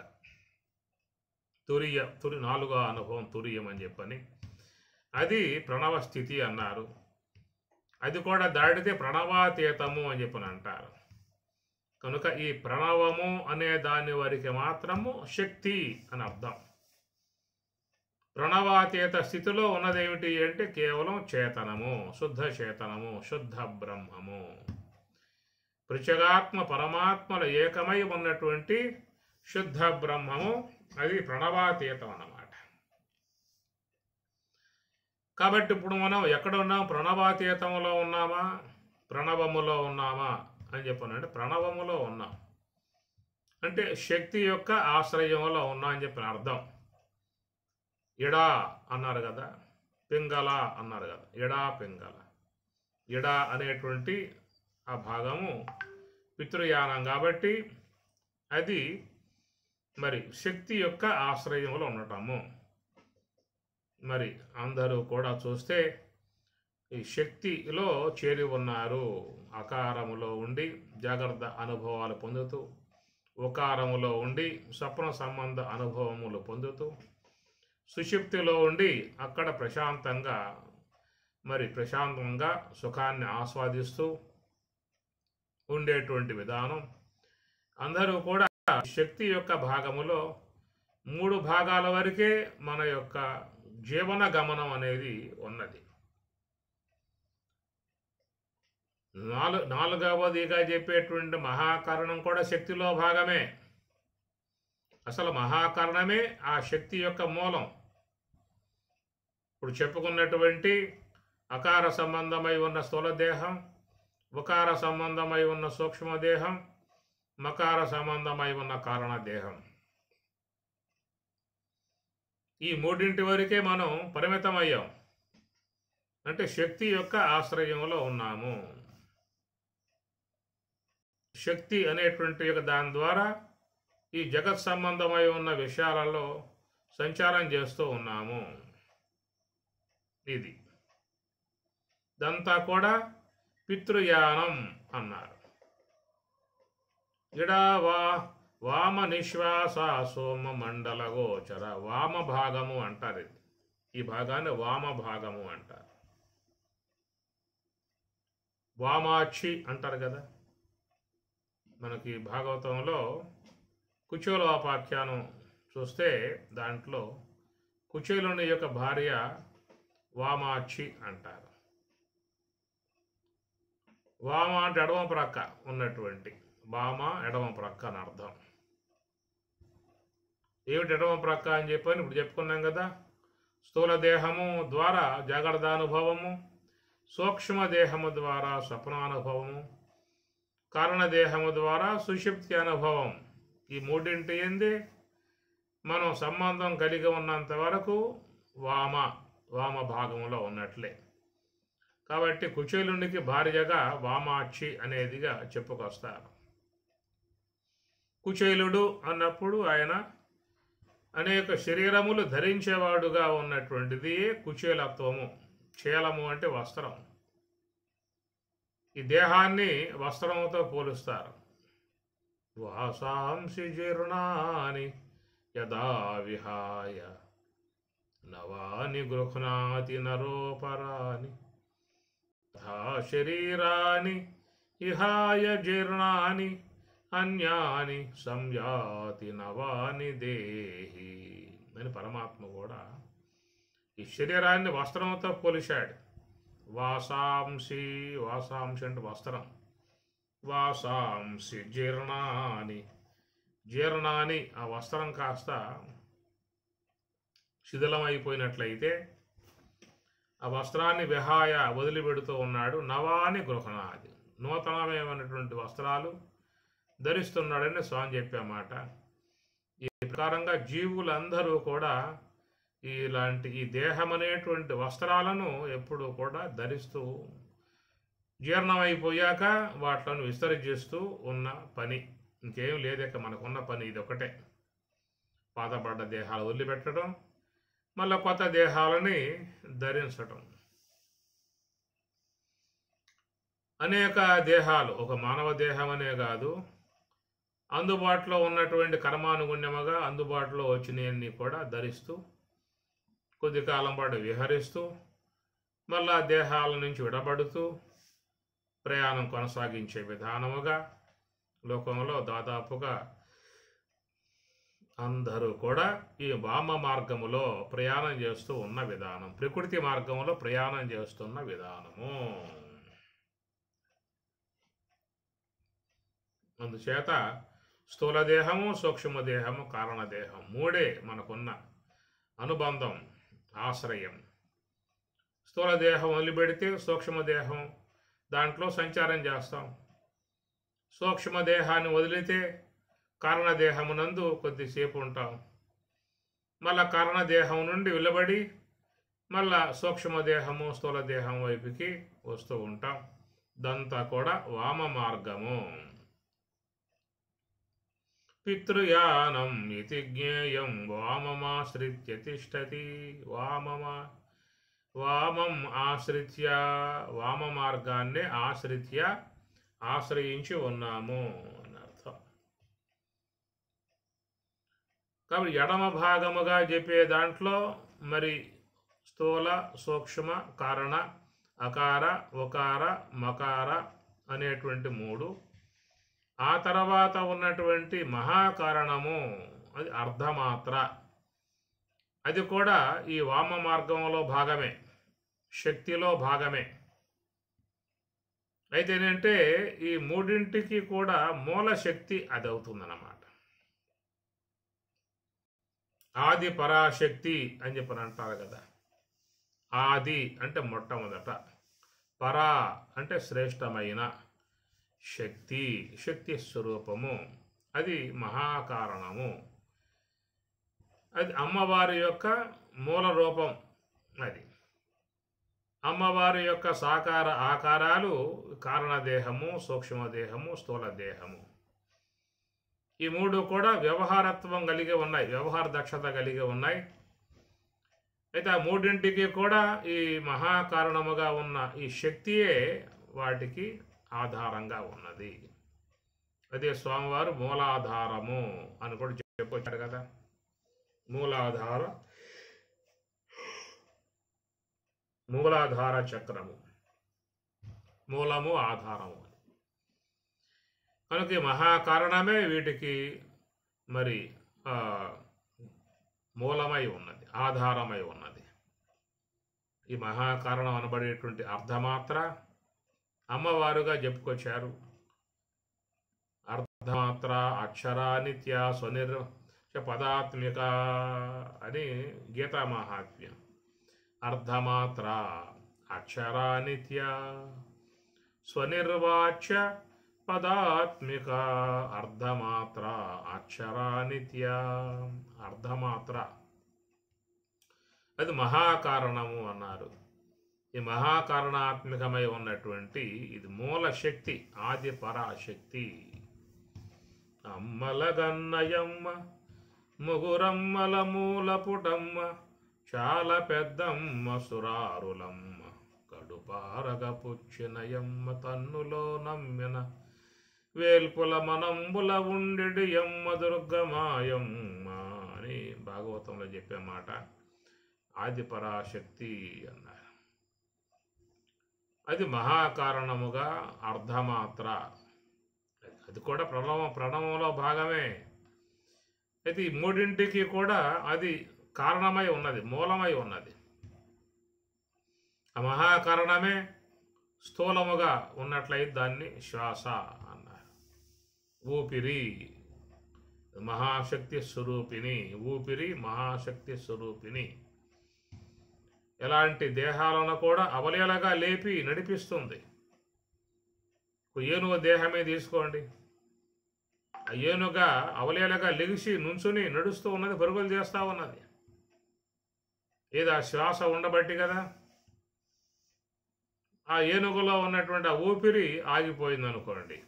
Speaker 1: 4వ అనుభవం తురీయం అని చెప్పని అది ప్రణవ స్థితి అన్నారు. అది కూడా దాటితే ప్రణవాతీతము అని చెప్పని అంటారు. కనుక ఈ ప్రణవము అనే దాని వరకు మాత్రము శక్తి అని అర్థం. ప్రణవాతీత స్థితిలో ఉన్నదేమిటి అంటే కేవలం చేతనము, శుద్ధ చేతనము, శుద్ధ బ్రహ్మము, పృచగాత్మ పరమాత్మల ఏకమై ఉన్నటువంటి శుద్ధ బ్రహ్మము, అది ప్రణవాతీతం అన్నమాట. కాబట్టి ఇప్పుడు మనం ఎక్కడ ఉన్నాం? ప్రణవాతీతంలో ఉన్నామా, ప్రణవములో ఉన్నామా అని చెప్పానంటే ప్రణవములో ఉన్నాం. అంటే శక్తి యొక్క ఆశ్రయంలో ఉన్నా అని చెప్పిన అర్థం. ఇడా అన్నారు కదా, పింగళ అన్నారు కదా, ఇడా పింగళ. ఇడా అనేటువంటి ఆ భాగము పితృయానం కాబట్టి అది మరి శక్తి యొక్క ఆశ్రయంలో ఉండటము. మరి అందరూ కూడా చూస్తే ఈ శక్తిలో చేరి ఉన్నారు. అకారములో ఉండి జాగ్రత్త అనుభవాలు పొందుతూ, ఉకారములో ఉండి స్వప్న సంబంధ అనుభవములు పొందుతూ, సుషుప్తిలో ఉండి అక్కడ ప్రశాంతంగా సుఖాన్ని ఆస్వాదిస్తూ ఉండేటువంటి విధానం. అందరూ కూడా శక్తి యొక్క భాగములో 3 భాగాల వరకే మన యొక్క జీవన గమనం అనేది ఉన్నది. 4వదిగా చెప్పేటువంటి మహాకారణం కూడా శక్తిలో భాగమే. అసలు మహాకారణమే ఆ శక్తి యొక్క మూలం. ఇప్పుడు చెప్పుకున్నటువంటి అకార సంబంధమై ఉన్న స్థూలదేహం, ఉకార సంబంధమై ఉన్న సూక్ష్మదేహం, మకార సంబంధమై ఉన్న కారణదేహం, ఈ 3 వరకే మనం పరిమితమయ్యాం. అంటే శక్తి యొక్క ఆశ్రయంలో ఉన్నాము. శక్తి అనేటువంటి దాని ద్వారా ఈ జగత్ సంబంధమై ఉన్న విషయాలలో సంచారం చేస్తూ ఉన్నాము. ఇదంతా కూడా పితృయానం అన్నారు. ఇడా వామ నిశ్వాస సోమ మండల గోచర, వామ భాగము అంటారు. ఈ భాగాన్ని వామ భాగము అంటారు. వామాక్షి అంటారు కదా. మనకి భాగవతంలో కుచేలోపాఖ్యానం చూస్తే దాంట్లో కుచేలుని యొక్క భార్య వామాక్షి అంటారు. వామ అంటే ఎడమ ప్రక్క ఉన్నటువంటి, వామ ఎడమ ప్రక్క అని అర్థం. ఏమిటి ఎడమ ప్రక్క అని చెప్పని ఇప్పుడు చెప్పుకున్నాం కదా. స్థూల దేహము ద్వారా జాగ్రత్తానుభవము, సూక్ష్మదేహము ద్వారా స్వప్నానుభవము, కారణదేహము ద్వారా సుషుప్తి అనుభవం. ఈ 3 ఏంది మనం సంబంధం కలిగి ఉన్నంత వరకు వామ భాగంలో ఉన్నట్లే. కాబట్టి కుచేలునికి భార్యగా వామాక్షి అనేదిగా చెప్పుకొస్తారు. కుచేలుడు అన్నప్పుడు ఆయన అనేక శరీరములు ధరించేవాడుగా ఉన్నటువంటిది కుచేలత్వము. చేలము అంటే వస్త్రం. ఈ దేహాన్ని వస్త్రముతో పోలుస్తారు. వాసాంసి జీర్ణాని యదా విహాయ నవాని గృహ్ణాతి నరోపరాని తథా శరీరాని ఇహాయ జీర్ణాని అన్యాని సంయాతి నవాని దేహి అని పరమాత్మ కూడా ఈ శరీరాన్ని వస్త్రంతో పోలిశాడు. వాసాంసి అంటే వస్త్రం. వాసాంసి జీర్ణాని ఆ వస్త్రం కాస్త శిథిలమైపోయినట్లయితే ఆ వస్త్రాన్ని విహాయ వదిలిపెడుతూ ఉన్నాడు. నవాని గృహణాది నూతనమైనటువంటి వస్త్రాలు ధరిస్తున్నాడని స్వామి చెప్పామాట. ఈ ప్రకారంగా జీవులందరూ కూడా ఇలాంటి ఈ దేహం అనేటువంటి వస్త్రాలను ఎప్పుడూ కూడా ధరిస్తూ జీర్ణమైపోయాక వాటిని విస్తరించేస్తూ ఉన్న పని. ఇంకేం లేదక మనకున్న పని ఇది ఒకటే. పాతపడ్డ దేహాలు వదిలిపెట్టడం, మళ్ళీ కొత్త దేహాలని ధరించటం. అనేక దేహాలు, ఒక మానవ దేహం అనే కాదు, అందుబాటులో ఉన్నటువంటి కర్మానుగుణ్యముగా అందుబాటులో వచ్చినవన్నీ కూడా ధరిస్తూ కొద్ది కాలం పాటు విహరిస్తూ మళ్ళా దేహాల నుంచి విడబడుతూ ప్రయాణం కొనసాగించే విధానముగా లోకంలో దాదాపుగా అందరూ కూడా ఈ వామ మార్గములో ప్రయాణం చేస్తూ ఉన్న విధానం, ప్రకృతి మార్గంలో ప్రయాణం చేస్తున్న విధానము. అందుచేత స్థూలదేహము, సూక్ష్మదేహము, కారణదేహం మూడే మనకున్న అనుబంధం, ఆశ్రయం. స్థూలదేహం వదిలిపెడితే సూక్ష్మదేహం దాంట్లో సంచారం చేస్తాం. సూక్ష్మదేహాన్ని వదిలితే కారణదేహమునందు కొద్దిసేపు ఉంటాం. మళ్ళా కారణదేహం నుండి వెలువడి మళ్ళా సూక్ష్మదేహము, స్థూలదేహం వైపుకి వస్తూ ఉంటాం. ఇదంతా కూడా వామ మార్గము. పితృయానం ఇతి జ్ఞేయం వామమాశ్రిత్య తిష్టతి. వామం ఆశ్రిత్య, వామ మార్గాన్ని ఆశ్రయించి ఉన్నాము అని అర్థం. కాబట్టి ఎడమ భాగముగా చెప్పే దాంట్లో మరి స్థూల, సూక్ష్మ, కారణ, అకార, ఉకార, మకార అనేటువంటి మూడు. ఆ తర్వాత ఉన్నటువంటి మహాకారణము అది అర్ధమాత్ర. అది కూడా ఈ వామ మార్గంలో భాగమే, శక్తిలో భాగమే. అయితే ఏంటంటే ఈ మూడింటికి కూడా మూల శక్తి అది అవుతుందన్నమాట. ఆది పరాశక్తి అని చెప్పని అంటారు కదా. ఆది అంటే మొట్టమొదట, పరా అంటే శ్రేష్టమైన శక్తి స్వరూపము, అది మహాకారణము. అది అమ్మవారి యొక్క మూల రూపం. అది అమ్మవారి యొక్క సాకార ఆకారాలు కారణదేహము, సూక్ష్మదేహము, స్థూలదేహము. ఈ మూడు కూడా వ్యవహారత్వం కలిగి ఉన్నాయి, వ్యవహార దక్షత కలిగి ఉన్నాయి. అయితే ఆ మూడింటికి కూడా ఈ మహాకారణముగా ఉన్న ఈ శక్తియే వాటికి ఆధారంగా ఉన్నది. అదే స్వామివారు మూలాధారము అని కూడా చెప్పొచ్చారు కదా. మూలాధార చక్రము, మూలము ఆధారము. కనుక ఈ మహాకారణమే వీటికి మరి మూలమై ఉన్నది, ఆధారమై ఉన్నది. ఈ మహాకారణం అనబడేటువంటి అర్ధమాత్ర అమ్మవారుగా చెప్పుకొచ్చారు. అర్ధమాత్ర అక్షరానిత్య పదాత్మిక అని గీతా మహాత్మ్యం. అర్ధమాత్ర అక్షరానిత్య స్వనిర్వాచ్య పదాత్మిక. అర్ధమాత్ర అక్షరానిత్య. అర్ధమాత్ర అది మహాకారణము అన్నారు. ఈ మహాకారణాత్మికమై ఉన్నటువంటి ఇది మూల శక్తి, ఆది పరాశక్తి. అమ్మలగన్నయమ్మ ముగురమ్మల మూలపుటమ్మ చాలా పెద్దమ్మ సురారులమ్మ కడుపారగ పుచ్చినయమ్మ తన్నులో నమ్మిన వేల్పుల మనంబుల ఉండెడి యమ్మ దుర్గమాయమ్మ అని భాగవతంలో చెప్పే మాట ఆదిపరాశక్తి అన్నారు. అది మహాకారణముగా అర్ధమాత్ర, అది కూడా ప్రణవంలో భాగమే. అయితే ఈ మూడింటికి కూడా అది కారణమై ఉన్నది, మూలమై ఉన్నది. ఆ మహాకారణమే స్థూలముగా ఉన్నట్లయితే దాన్ని శ్వాస అన్నారు. ఊపిరి మహాశక్తి స్వరూపిణి, ఊపిరి మహాశక్తి స్వరూపిణి. ఎలాంటి దేహాలను కూడా అవలీలగా లేపి నడిపిస్తుంది. ఏనుగు దేహమే తీసుకోండి, ఆ ఏనుగా అవలీలగా లెగిసి నుంచుని నడుస్తూ ఉన్నది, పరుగులు చేస్తూ ఉన్నది. ఏది ఆ శ్వాస ఉండబట్టి కదా. ఆ ఏనుగులో ఉన్నటువంటి ఆ ఊపిరి ఆగిపోయింది అనుకోండి,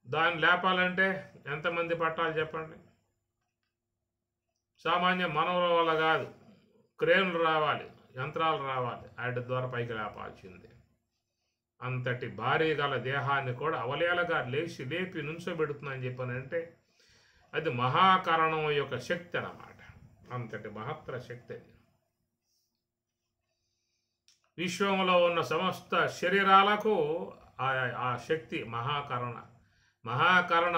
Speaker 1: దాన్ని లేపాలంటే ఎంతమంది పట్టాలి చెప్పండి. సామాన్య మానవుల వల్ల కాదు, క్రేన్లు రావాలి, యంత్రాలు రావాలి, వాటి ద్వారా పైకి లేపాల్సింది. అంతటి భారీ గల దేహాన్ని కూడా అవలీలగా లేపి నుంచోబెడుతుందని చెప్పానంటే అది మహాకారణం యొక్క శక్తి అన్నమాట. అంతటి మహత్తర శక్తి అది. విశ్వంలో ఉన్న సమస్త శరీరాలకు ఆ శక్తి మహాకరణ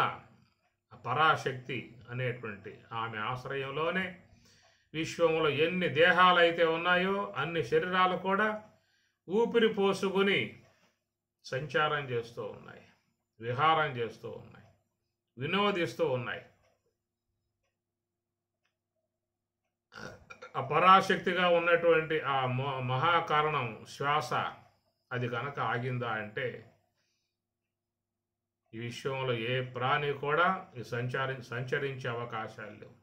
Speaker 1: పరాశక్తి అనేటువంటి ఆమె ఆశ్రయంలోనే విశ్వంలో ఎన్ని దేహాలు అయితే ఉన్నాయో అన్ని శరీరాలు కూడా ఊపిరి పోసుకుని సంచారం చేస్తూ ఉన్నాయి, విహారం చేస్తూ ఉన్నాయి, వినోదిస్తూ ఉన్నాయి. ఆ పరాశక్తిగా ఉన్నటువంటి ఆ మహాకారణం శ్వాస అది కనుక ఆగిందా అంటే ఈ విశ్వంలో ఏ ప్రాణి కూడా సంచరించే అవకాశాలు లేవు.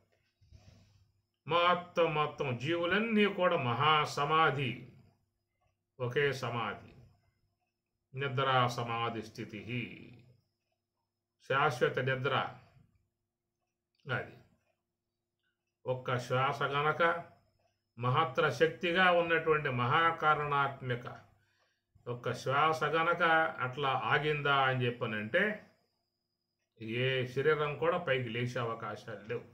Speaker 1: మొత్తం జీవులన్నీ కూడా మహాసమాధి, ఒకే సమాధి, నిద్రా సమాధి స్థితి, శాశ్వత నిద్ర. అది ఒక్క శ్వాస గనక మహత్తర శక్తిగా ఉన్నటువంటి మహాకారణాత్మక ఒక్క శ్వాస గనక అట్లా ఆగిందా అని చెప్పనంటే ఏ శరీరం కూడా పైకి లేచే అవకాశాలు లేవు.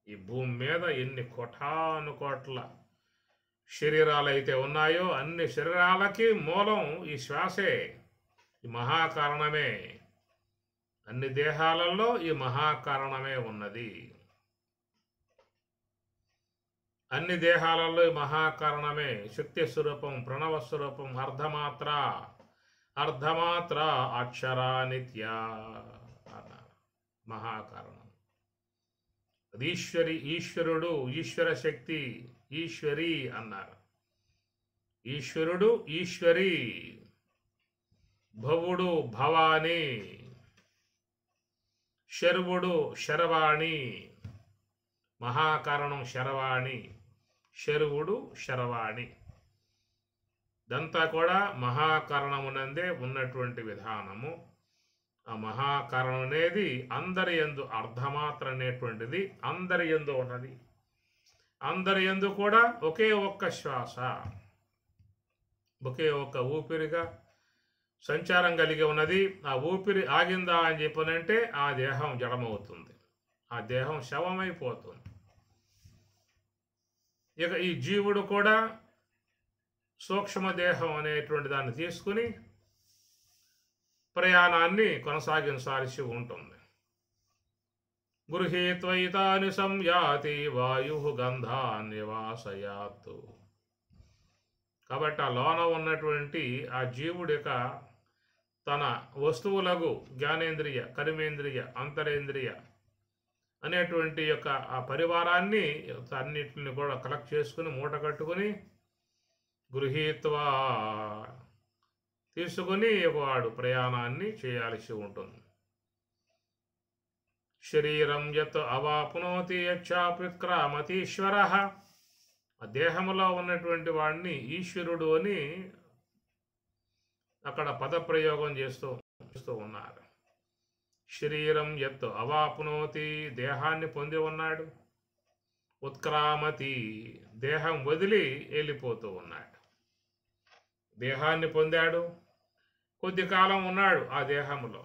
Speaker 1: ఈ భూమి మీద ఎన్ని కోటాను కోట్ల శరీరాలు అయితే ఉన్నాయో అన్ని శరీరాలకి మూలం ఈ శ్వాసే, ఈ మహాకారణమే. అన్ని దేహాలలో ఈ మహాకారణమే ఉన్నది. అన్ని దేహాలలో ఈ మహాకారణమే శక్తి స్వరూపం, ప్రణవ స్వరూపం, అర్ధమాత్ర అక్షరా నిత్య అన్నారు. మహాకారణం అది ఈశ్వరుడు, ఈశ్వర శక్తి, ఈశ్వరి అన్నారు. ఈశ్వరుడు ఈశ్వరి, భవుడు భవాని, శర్వుడు శరవాణి. మహాకారణం శరవాణి, శర్వుడు శరవాణి. ఇదంతా కూడా మహాకారణమునందే ఉన్నటువంటి విధానము. ఆ మహాకారణం అనేది అందరి యందు, అర్ధమాత్ర అనేటువంటిది అందరి యందు ఉన్నది. అందరి యందు కూడా ఒకే ఒక్క శ్వాస, ఒకే ఒక్క ఊపిరిగా సంచారం కలిగి ఉన్నది. ఆ ఊపిరి ఆగిందా అని చెప్పనంటే ఆ దేహం జడమవుతుంది, ఆ దేహం శవమైపోతుంది. ఇక ఈ జీవుడు కూడా సూక్ష్మదేహం అనేటువంటి దాన్ని తీసుకుని ప్రయాణాన్ని కొనసాగించాల్సి ఉంటుంది. గృహీత్వైతాని సంయాతి వాయు గంధాన్ని వాసయాత్. కాబట్టి ఆ లోన ఉన్నటువంటి ఆ జీవుడిక తన వస్తువులకు జ్ఞానేంద్రియ, కర్మేంద్రియ, అంతరేంద్రియ అనేటువంటి యొక్క ఆ పరివారాన్ని అన్నిటిని కూడా కలెక్ట్ చేసుకుని మూట కట్టుకుని గృహీత్వా తీసుకుని వాడు ప్రయాణాన్ని చేయాల్సి ఉంటుంది. శరీరం యత్ అవాప్నోతి యచ్చాప్యుత్క్రామతీశ్వర. ఆ దేహంలో ఉన్నటువంటి వాడిని ఈశ్వరుడు అని అక్కడ పదప్రయోగం చేస్తూ ఉన్నారు. శరీరం ఎత్తు అవాప్నోతి, దేహాన్ని పొంది ఉన్నాడు. ఉత్క్రామతి, దేహం వదిలి వెళ్ళిపోతూ ఉన్నాడు. దేహాన్ని పొందాడు, కొద్ది కాలం ఉన్నాడు ఆ దేహంలో,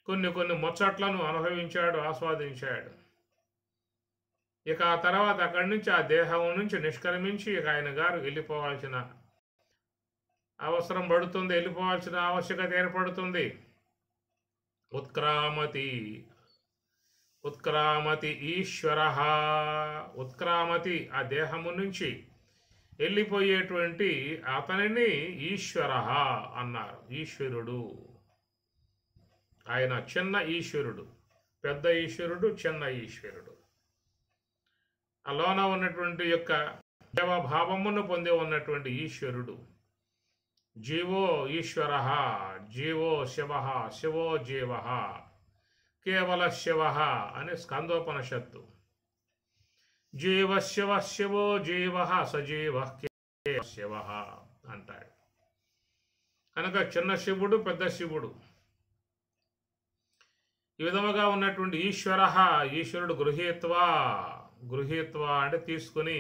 Speaker 1: కొన్ని ముచ్చట్లను అనుభవించాడు, ఆస్వాదించాడు. ఇక ఆ తర్వాత అక్కడి నుంచి ఆ దేహం నుంచి నిష్క్రమించి ఇక ఆయన గారు వెళ్ళిపోవాల్సిన అవసరం పడుతుంది, వెళ్ళిపోవాల్సిన ఆవశ్యకత ఏర్పడుతుంది. ఉత్క్రామతి, ఉత్క్రామతి ఈశ్వర, ఉత్క్రామతి ఆ దేహము నుంచి వెళ్ళిపోయేటువంటి అతనిని ఈశ్వర అన్నారు. ఈశ్వరుడు, ఆయన చిన్న ఈశ్వరుడు, పెద్ద ఈశ్వరుడు, చిన్న ఈశ్వరుడు. అలోన ఉన్నటువంటి యొక్క దేవభావమును పొంది ఉన్నటువంటి ఈశ్వరుడు. జీవో ఈశ్వర, జీవో శివ, శివో జీవ, కేవల శివ అని స్కందోపనిషత్తు. జీవ శివ, శివో జీవ, సజీవ కేవల శివ అంటాడు. కనుక చిన్న శివుడు, పెద్ద శివుడు, ఈ విధముగా ఉన్నటువంటి ఈశ్వర, ఈశ్వరుడు గృహీత్వా, గృహీత్వా అంటే తీసుకుని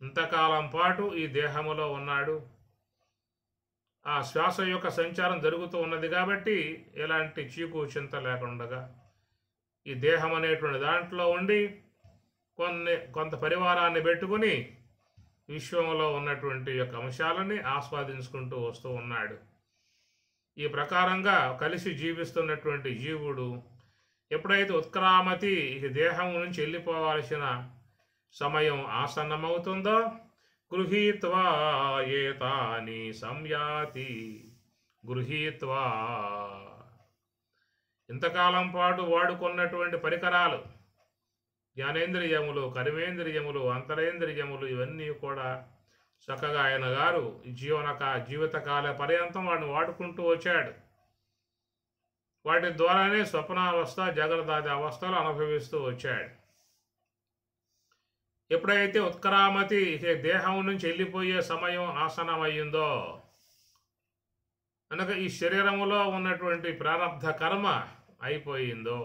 Speaker 1: ఇంతకాలం పాటు ఈ దేహములో ఉన్నాడు. ఆ శ్వాస యొక్క సంచారం జరుగుతూ ఉన్నది కాబట్టి ఎలాంటి చీకు చింత లేకుండా ఈ దేహం అనేటువంటి దాంట్లో ఉండి కొంత పరివారాన్ని పెట్టుకుని విశ్వంలో ఉన్నటువంటి యొక్క అంశాలని ఆస్వాదించుకుంటూ వస్తూ ఉన్నాడు. ఈ ప్రకారంగా కలిసి జీవిస్తున్నటువంటి జీవుడు ఎప్పుడైతే ఉత్క్రామతి, ఈ దేహం నుంచి వెళ్ళిపోవాల్సిన సమయం ఆసన్నమవుతుందో, గృహీత్వా ఏతాని సంయాతి, గృహీత్వా ఇంతకాలం పాటు వాడుకున్నటువంటి పరికరాలు, జ్ఞానేంద్రియములు, కర్మేంద్రియములు, అంతరేంద్రియములు, ఇవన్నీ కూడా చక్కగా ఆయన గారు జీవితకాల పర్యంతం వాడిని వాడుకుంటూ వచ్చాడు. వాటి ద్వారానే స్వప్నావస్థ, జాగ్రత్త అవస్థలు అనుభవిస్తూ వచ్చాడు. ఎప్పుడైతే ఉత్క్రామతి దేహం నుంచి వెళ్ళిపోయే సమయం ఆసనమయ్యిందో, అనగా ఈ శరీరములో ఉన్నటువంటి ప్రారబ్ధ కర్మ అయిపోయిందో,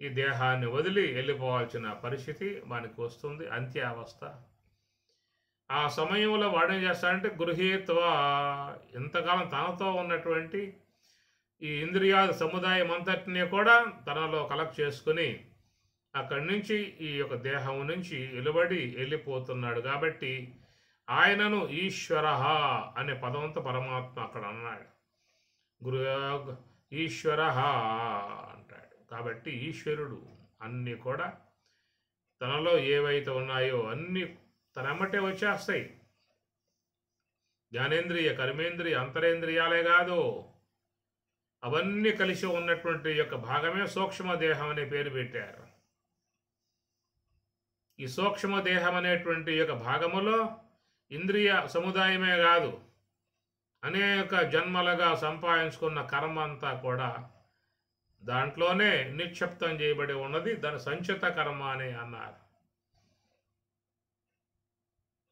Speaker 1: ఈ దేహాన్ని వదిలి వెళ్ళిపోవాల్సిన పరిస్థితి మనకి వస్తుంది, అంత్యావస్థ. ఆ సమయంలో వాడేం చేస్తాడంటే గృహీత్వా, ఇంతకాలం తనతో ఉన్నటువంటి ఈ ఇంద్రియాల సముదాయం అంతటినీ కూడా తనలో కలెక్ట్ చేసుకుని అక్కడి నుంచి ఈ యొక్క దేహం నుంచి వెలువడి వెళ్ళిపోతున్నాడు. కాబట్టి ఆయనను ఈశ్వర అనే పదంతో పరమాత్మ అక్కడ అన్నాడు. ఈశ్వర అంటాడు. కాబట్టి ఈశ్వరుడు అన్నీ కూడా తనలో ఏవైతే ఉన్నాయో అన్నీ తనమ్మటే వచ్చేస్తాయి. జ్ఞానేంద్రియ, కర్మేంద్రియ, అంతరేంద్రియాలే కాదు, అవన్నీ కలిసి ఉన్నటువంటి యొక్క భాగమే సూక్ష్మదేహం అనే పేరు పెట్టారు. ఈ సూక్ష్మదేహం అనేటువంటి యొక్క భాగములో ఇంద్రియ సముదాయమే కాదు, అనేక జన్మలుగా సంపాదించుకున్న కర్మ అంతా కూడా దాంట్లోనే నిక్షిప్తం చేయబడి ఉన్నది. దాని సంచిత కర్మ అని అన్నారు.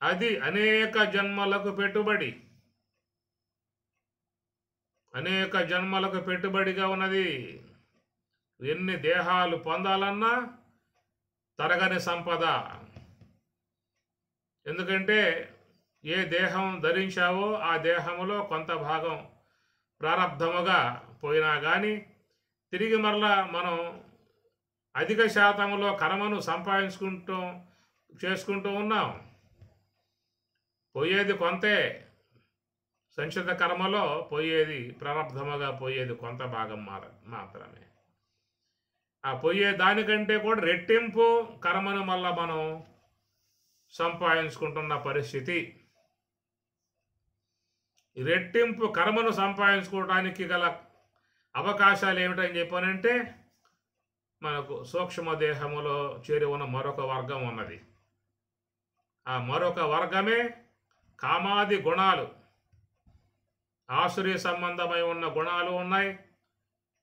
Speaker 1: అది అనేక జన్మలకు పెట్టుబడి, అనేక జన్మలకు పెట్టుబడిగా ఉన్నది. ఎన్ని దేహాలు పొందాలన్నా తరగని సంపద. ఎందుకంటే ఏ దేహం ధరించావో ఆ దేహములో కొంత భాగం ప్రారబ్ధముగా పోయినా కానీ తిరిగి మరలా మనం అధిక శాతంలో కర్మను చేసుకుంటూ ఉన్నాం. పోయేది కొంతే, సంచిత కర్మలో పోయేది, ప్రారబ్ధముగా పోయేది కొంత భాగం మాత్రమే. ఆ పోయే దానికంటే కూడా రెట్టింపు కర్మను మళ్ళా మనం సంపాదించుకుంటున్న పరిస్థితి. రెట్టింపు కర్మను సంపాదించుకోవడానికి గల అవకాశాలు ఏమిటని చెప్పానంటే, మనకు సూక్ష్మదేహములో చేరి ఉన్న మరొక వర్గం ఉన్నది. ఆ మరొక వర్గమే కామాది గుణాలు. ఆసురీ సంబంధమై ఉన్న గుణాలు ఉన్నాయి,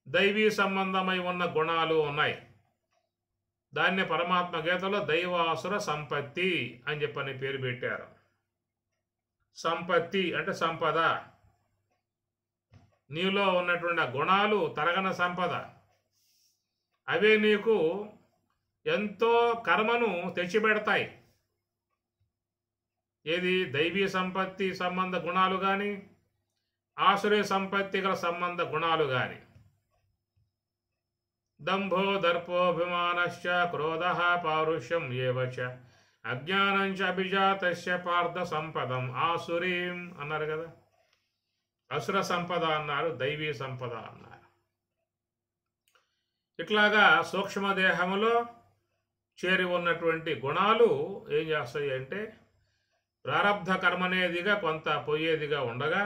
Speaker 1: దైవీ సంబంధమై ఉన్న గుణాలు ఉన్నాయి. దాన్ని పరమాత్మ గీతలో దైవాసుర సంపత్తి అని చెప్పని పేరు పెట్టారు. సంపత్తి అంటే సంపద. నీలో ఉన్నటువంటి ఆ గుణాలు తరగని సంపద. అవే నీకు ఎంతో కర్మను తెచ్చిపెడతాయి. ఏది దైవీ సంపత్తి సంబంధ గుణాలు కానీ, ఆసురీ సంపత్తి గల సంబంధ గుణాలు కానీ. దంభో దర్పోభిమానశ్చ క్రోధః పౌరుషం ఏవచ అజ్ఞానంచ అభిజాతస్య పార్థ సంపదం ఆసురీం అన్నారు కదా. అసుర సంపద అన్నారు, దైవీ సంపద అన్నారు. ఇట్లాగా సూక్ష్మదేహములో చేరి ఉన్నటువంటి గుణాలు ఏం చేస్తాయి అంటే, ప్రారబ్ధ కర్మనేదిగా కొంత పోయేదిగా ఉండగా,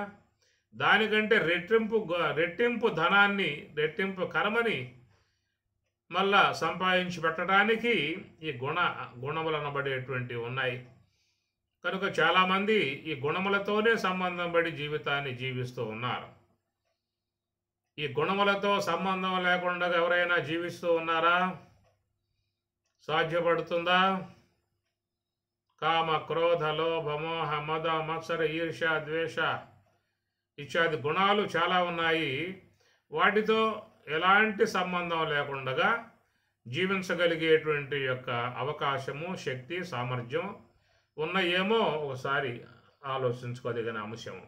Speaker 1: దానికంటే రెట్టింపు ధనాన్ని, రెట్టింపు కర్మని మళ్ళా సంపాదించి పెట్టడానికి ఈ గుణములు అనబడేటువంటివి ఉన్నాయి. కనుక చాలామంది ఈ గుణములతోనే సంబంధం పడి జీవితాన్ని జీవిస్తూ ఉన్నారు. ఈ గుణములతో సంబంధం లేకుండా ఎవరైనా జీవిస్తూ ఉన్నారా? సాధ్యపడుతుందా? కామ, క్రోధ, లోభ, మోహ, మద, మత్సర, ఈర్ష, ద్వేష ఇత్యాది గుణాలు చాలా ఉన్నాయి. వాటితో ఎలాంటి సంబంధం లేకుండా జీవించగలిగేటువంటి యొక్క అవకాశము, శక్తి, సామర్థ్యం ఉన్నాయేమో ఒకసారి ఆలోచించుకోదగిన అంశము.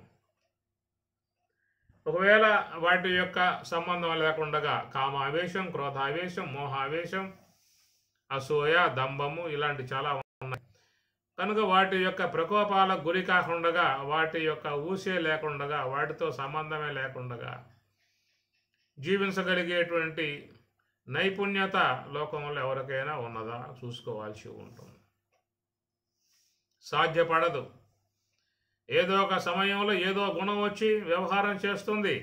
Speaker 1: ఒకవేళ వాటి యొక్క సంబంధం లేకుండా కామావేశం, క్రోధావేశం, మోహావేశం, అసూయ, దంభము ఇలాంటి చాలా ఉన్నాయి. కనుక వాటి యొక్క ప్రకోపాలకు గురి కాకుండా, వాటి యొక్క ఊసే లేకుండా, వాటితో సంబంధమే లేకుండా జీవించగలిగేటువంటి నైపుణ్యత లోకంలో ఎవరికైనా ఉన్నదా చూసుకోవాల్సి ఉంటుంది. సాధ్యపడదు. ఏదో ఒక సమయంలో ఏదో గుణం వచ్చి వ్యవహారం చేస్తుంది.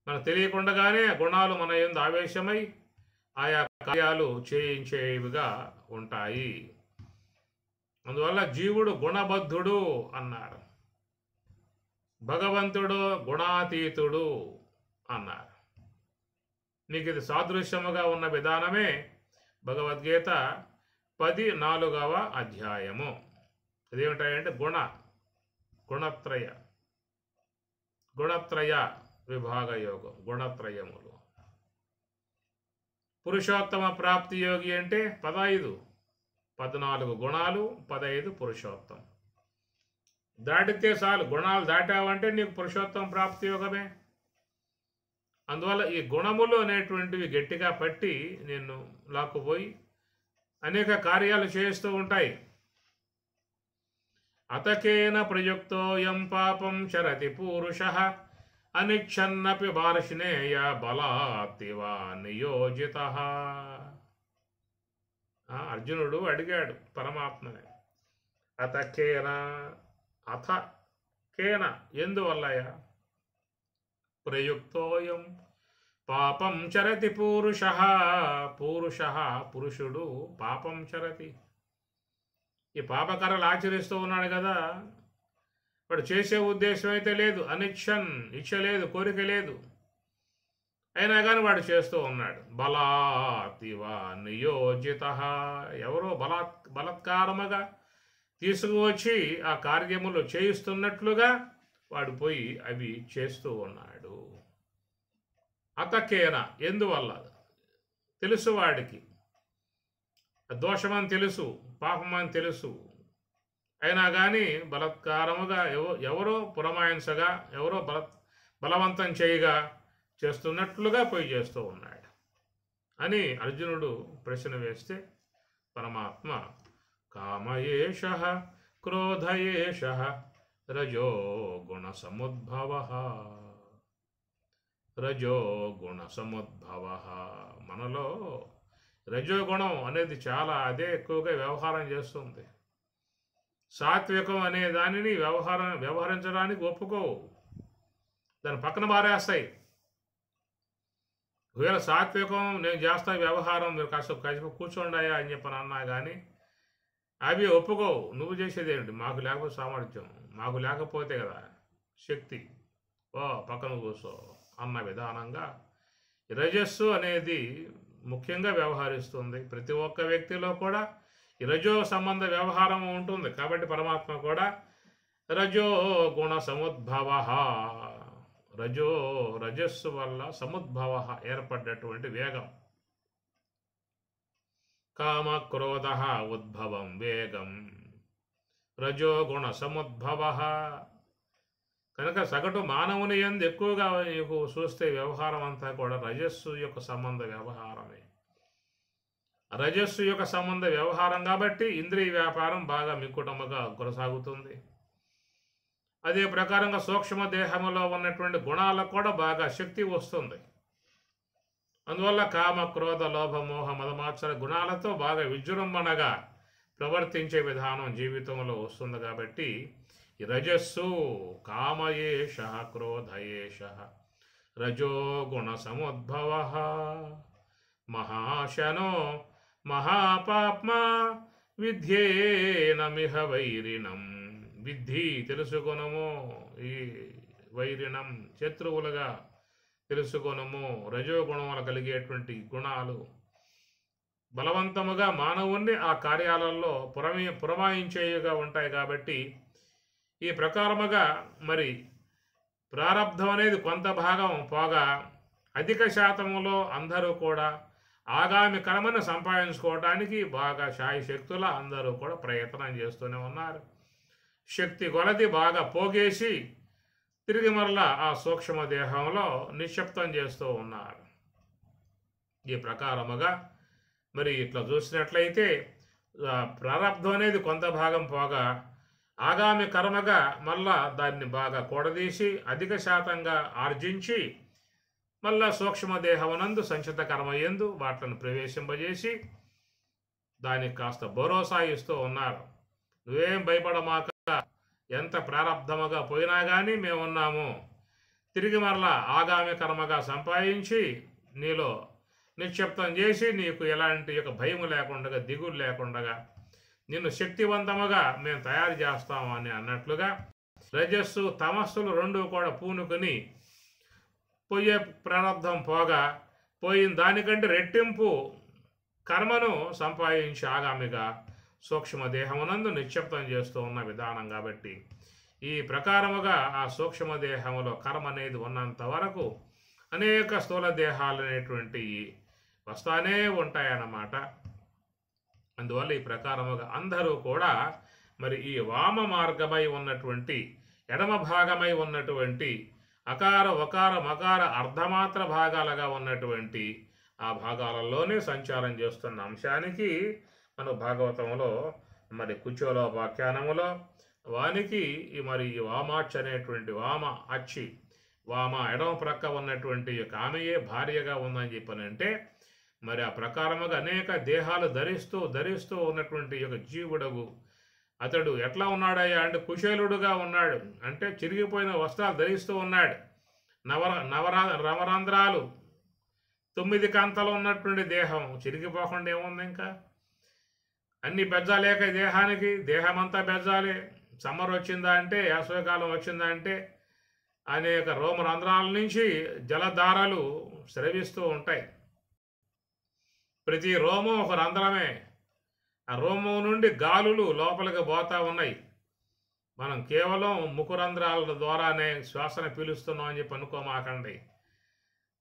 Speaker 1: మనకు తెలియకుండానే గుణాలు మన యందు ఆవేశమై ఆయా కార్యాలు చేయించేవిగా ఉంటాయి. అందువల్ల జీవుడు గుణబద్ధుడు అన్నారు, భగవంతుడు గుణాతీతుడు అన్నారు. మీకు ఇది సాదృశ్యముగా ఉన్న విధానమే భగవద్గీత 14వ అధ్యాయము. అదేమిటంటే గుణత్రయ విభాగ యోగం, గుణత్రయములు. పురుషోత్తమ ప్రాప్తి యోగి అంటే 14 గుణాలు, 15 పురుషోత్తం. దాటితే చాలు, గుణాలు దాటావంటే నీకు పురుషోత్తమ ప్రాప్తి యోగమే. అందువల్ల ఈ గుణములు అనేటువంటివి గట్టిగా పట్టి నిన్ను లాక్కుపోయి అనేక కార్యాలు చేస్తూ ఉంటాయి. అతకేన ప్రయుక్తోయం పాపం చరతి పూరుషః అనిచ్ఛన్నపి వార్ష్ణేయ బలాత్తివా నియోజితః. అర్జునుడు అడిగాడు పరమాత్మని, అథ కేన ఎందువల్లయా? ప్రయుక్తోయం పాపం చరతి పురుషుడు పాపం చరతి. ఈ పాపకర్రలు ఆచరిస్తూ ఉన్నాడు కదా, వాడు చేసే ఉద్దేశం అయితే లేదు, అనిచ్ఛన్, ఇచ్చ లేదు, కోరిక లేదు, అయినా కానీ వాడు చేస్తూ ఉన్నాడు. బలాతివా నియోజితః, ఎవరో బలాత్కారముగా తీసుకువచ్చి ఆ కార్యములు చేయిస్తున్నట్లుగా వాడు పోయి అవి చేస్తూ ఉన్నాడు. అతకేన ఎందువల్ల? తెలుసు వాడికి, దోషమని తెలుసు, పాపమని తెలుసు, అయినా కానీ బలత్కారముగా ఎవరో పురమాయించగా, ఎవరో బలవంతం చేయగా చేస్తున్నట్లుగా పోయి చేస్తూ ఉన్నాడు అని అర్జునుడు ప్రశ్న వేస్తే పరమాత్మ కామయేషః క్రోధయేషః రజో గుణ సముద్భవ. మనలో రజోగుణం అనేది అదే ఎక్కువగా వ్యవహారం చేస్తుంది. సాత్వికం అనే దానిని వ్యవహరించడానికి ఒప్పుకోవు, దాని పక్కన మారేస్తాయి. ఒకవేళ సాత్వికం నేను చేస్తా వ్యవహారం, మీరు కాసేపు కూర్చోండాయా అని చెప్పని అన్నా కానీ అవి ఒప్పుకోవు. నువ్వు చేసేది ఏమిటి? మాకు లేకపోతే సామర్థ్యం, మాకు లేకపోతే కదా శక్తి, పక్కన కూర్చో అన్న విధానంగా రజస్సు అనేది ముఖ్యంగా వ్యవహరిస్తుంది. ప్రతి ఒక్క వ్యక్తిలో కూడా ఈ రజో సంబంధ వ్యవహారం ఉంటుంది. కాబట్టి పరమాత్మ కూడా రజో గుణ సముద్భవ, రజస్సు వల్ల సముద్భవ ఏర్పడ్డటువంటి వేగం. కామ క్రోధ ఉద్భవం వేగం రజోగుణ సముద్భవ. కనుక సగటు మానవుని యందు ఎక్కువగా నీకు చూస్తే వ్యవహారం అంతా కూడా రజస్సు యొక్క సంబంధ వ్యవహారమే. రజస్సు యొక్క సంబంధ వ్యవహారం కాబట్టి ఇంద్రియ వ్యాపారం బాగా మిక్కుటముగా కొనసాగుతుంది. అదే ప్రకారంగా సూక్ష్మ దేహంలో ఉన్నటువంటి గుణాలకు కూడా బాగా శక్తి వస్తుంది. అందువల్ల కామ క్రోధ లోభ మోహ మదమాత్సర గుణాలతో బాగా విజృంభణగా ప్రవర్తించే విధానం జీవితంలో వస్తుంది. కాబట్టి ఈ రజస్సు కామయేష క్రోధయేష రజోగుణ సముద్భవ మహాశనో మహాపాప్మా విద్యేనమిహ వైరిణం. విద్ధి తెలుసుకొనము, ఈ వైరిణం శత్రువులుగా తెలుసుకొనము. రజోగుణములు కలిగేటువంటి గుణాలు బలవంతముగా మానవుణ్ణి ఆ కార్యాలలో పురమాయించేయుగా ఉంటాయి. కాబట్టి ఈ ప్రకారముగా మరి ప్రారబ్ధం అనేది కొంత భాగం పోగా అధిక శాతంలో అందరూ కూడా ఆగామి కర్మను సంపాదించుకోవడానికి బాగా శాయశక్తుల అందరూ కూడా ప్రయత్నం చేస్తూనే ఉన్నారు. శక్తి కొలది బాగా పోగేసి తిరిగి మరలా ఆ సూక్ష్మ దేహంలో నిశ్శబ్దం చేస్తూ ఉన్నారు. ఈ ప్రకారముగా మరి ఇట్లా చూసినట్లయితే ప్రారబ్ధం అనేది కొంత భాగం పోగా ఆగామి కర్మగా మళ్ళా దాన్ని బాగా కూడదీసి అధిక శాతంగా ఆర్జించి మళ్ళా సూక్ష్మదేహమునందు సంచిత కర్మ యందు వాటిని ప్రవేశింపజేసి దానికి కాస్త భరోసా ఇస్తూ ఉన్నారు. నువ్వేం భయపడమాక, ఎంత ప్రారబ్ధముగా పోయినా కానీ మేమున్నాము. తిరిగి మరలా ఆగామి కర్మగా సంపాదించి నీలో నిక్షిప్తం చేసి నీకు ఎలాంటి యొక్క భయం లేకుండా దిగులు లేకుండా నిన్ను శక్తివంతముగా మేము తయారు చేస్తాము అని అన్నట్లుగా రజస్సు తమస్సులు రెండు కూడా పూనుకొని పోయే ప్రారంధం పోగా పోయిన దానికంటే రెట్టింపు కర్మను సంపాదించి ఆగామిగా సూక్ష్మదేహమునందు నిక్షిప్తం చేస్తూ ఉన్న విధానం. కాబట్టి ఈ ప్రకారముగా ఆ సూక్ష్మదేహములో కర్మ అనేది ఉన్నంత వరకు అనేక స్థూల దేహాలు అనేటువంటివి వస్తానే ఉంటాయన్నమాట. అందువల్ల ఈ ప్రకారముగా అందరూ కూడా మరి ఈ వామ మార్గమై ఉన్నటువంటి ఎడమ భాగమై ఉన్నటువంటి అకార వకార మకార అర్ధమాత్ర భాగాలుగా ఉన్నటువంటి ఆ భాగాలలోనే సంచారం చేస్తున్న అంశానికి మన భాగవతంలో మరి కుచోలో వ్యాఖ్యానములో వానికి మరి ఈ వామాక్ష అనేటువంటి వామ అచ్చి వామ ఎడమ ప్రక్క ఉన్నటువంటి ఆమెయే భార్యగా ఉందని చెప్పనంటే మరి ఆ ప్రకారముగా అనేక దేహాలు ధరిస్తూ ఉన్నటువంటి యొక్క జీవుడగు అతడు ఎట్లా ఉన్నాడయ్యా అంటే కుశేలుడుగా ఉన్నాడు. అంటే చిరిగిపోయిన వస్త్రాలు ధరిస్తూ ఉన్నాడు. నవరంధ్రాలు 9 కంతలు ఉన్నటువంటి దేహం చిరిగిపోకుండా ఏముంది? ఇంకా అన్ని బెజ్జాలేక దేహానికి, దేహమంతా బెజ్జాలే. సమ్మర్ వచ్చిందా అంటే, వేసవికాలం వచ్చిందా అంటే అనేక రోమరంధ్రాల నుంచి జలధారలు స్రవిస్తూ ఉంటాయి. ప్రతి రోమం ఒక రంధ్రమే. ఆ రోమం నుండి గాలులు లోపలికి పోతా ఉన్నాయి. మనం కేవలం ముఖరంధ్రాల ద్వారానే శ్వాసను పీలుస్తున్నాం అని చెప్పి అనుకోమాకండి.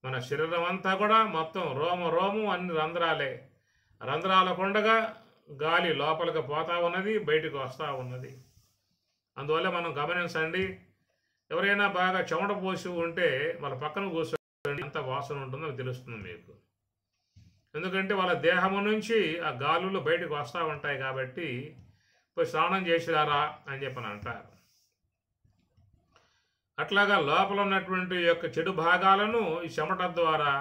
Speaker 1: మన శరీరం అంతా కూడా మొత్తం రోమం అన్ని రంధ్రాలే. రంధ్రాల కొండగా గాలి లోపలికి పోతా ఉన్నది, బయటకు వస్తూ ఉన్నది. అందువల్ల మనం గమనించండి, ఎవరైనా బాగా చెమట పోసి ఉంటే వాళ్ళ పక్కన కూర్చోండి, ఎంత వాసన ఉంటుందో తెలుస్తుంది మీకు. ఎందుకంటే వాళ్ళ దేహము నుంచి ఆ గాలులు బయటకు వస్తూ ఉంటాయి. కాబట్టి పోయి స్నానం చేసిరారా అని చెప్పని అంటారు. అట్లాగా లోపల ఉన్నటువంటి యొక్క చెడు భాగాలను ఈ చెమట ద్వారా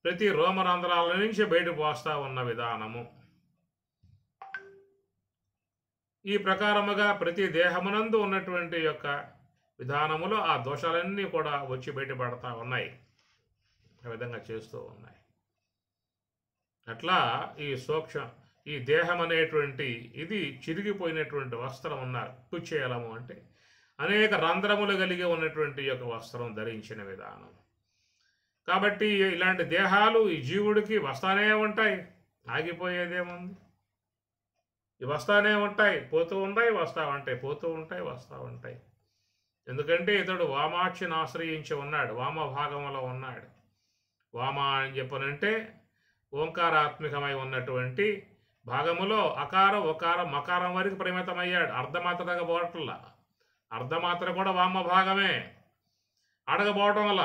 Speaker 1: ప్రతి రోమరంధ్రాల నుంచి బయటకు వస్తూ ఉన్న విధానము. ఈ ప్రకారముగా ప్రతి దేహమునందు ఉన్నటువంటి యొక్క విధానములో ఆ దోషాలన్నీ కూడా వచ్చి బయటపడతా ఉన్నాయి. ఆ విధంగా చేస్తూ ఉన్నాయి. అట్లా ఈ దేహం అనేటువంటి ఇది చిరిగిపోయినటువంటి వస్త్రం ఉన్నారు. కుచేలము అంటే అనేక రంధ్రములు కలిగి ఉన్నటువంటి యొక్క వస్త్రం ధరించిన విధానం. కాబట్టి ఇలాంటి దేహాలు ఈ జీవుడికి వస్తానే ఉంటాయి, ఆగిపోయేదేముంది? ఇవి వస్తానే ఉంటాయి, పోతూ ఉంటాయి, వస్తూ ఉంటాయి, పోతూ ఉంటాయి, వస్తూ ఉంటాయి. ఎందుకంటే ఇతడు వామాక్షిని ఆశ్రయించి ఉన్నాడు, వామభాగంలో ఉన్నాడు. వామ అని చెప్పనంటే ఓంకారాత్మికమై ఉన్నటువంటి భాగములో అకారం ఒకారం మకారం వరకు పరిమితమయ్యాడు. అర్ధమాత్రగా పోవట్లా, అర్ధమాత్ర కూడా వామ భాగమే. అడగబోవటం వల్ల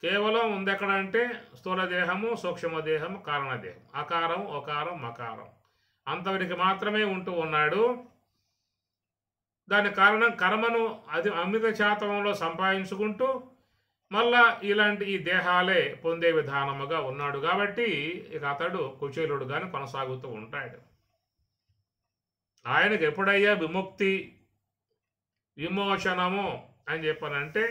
Speaker 1: కేవలం ఉంది ఎక్కడ అంటే స్థూల దేహము, సూక్ష్మదేహము, కారణదేహం, అకారం ఒకారం మకారం అంతవరకు మాత్రమే ఉంటూ ఉన్నాడు. దాని కారణం కర్మను అది అమిత శాతంలో సంపాదించుకుంటూ మళ్ళా ఇలాంటి ఈ దేహాలే పొందే విధానముగా ఉన్నాడు. కాబట్టి ఇక అతడు కుచేలుడుగానే కొనసాగుతూ ఉంటాడు. ఆయనకు ఎప్పుడయ్యా విముక్తి విమోచనము అని చెప్పనంటే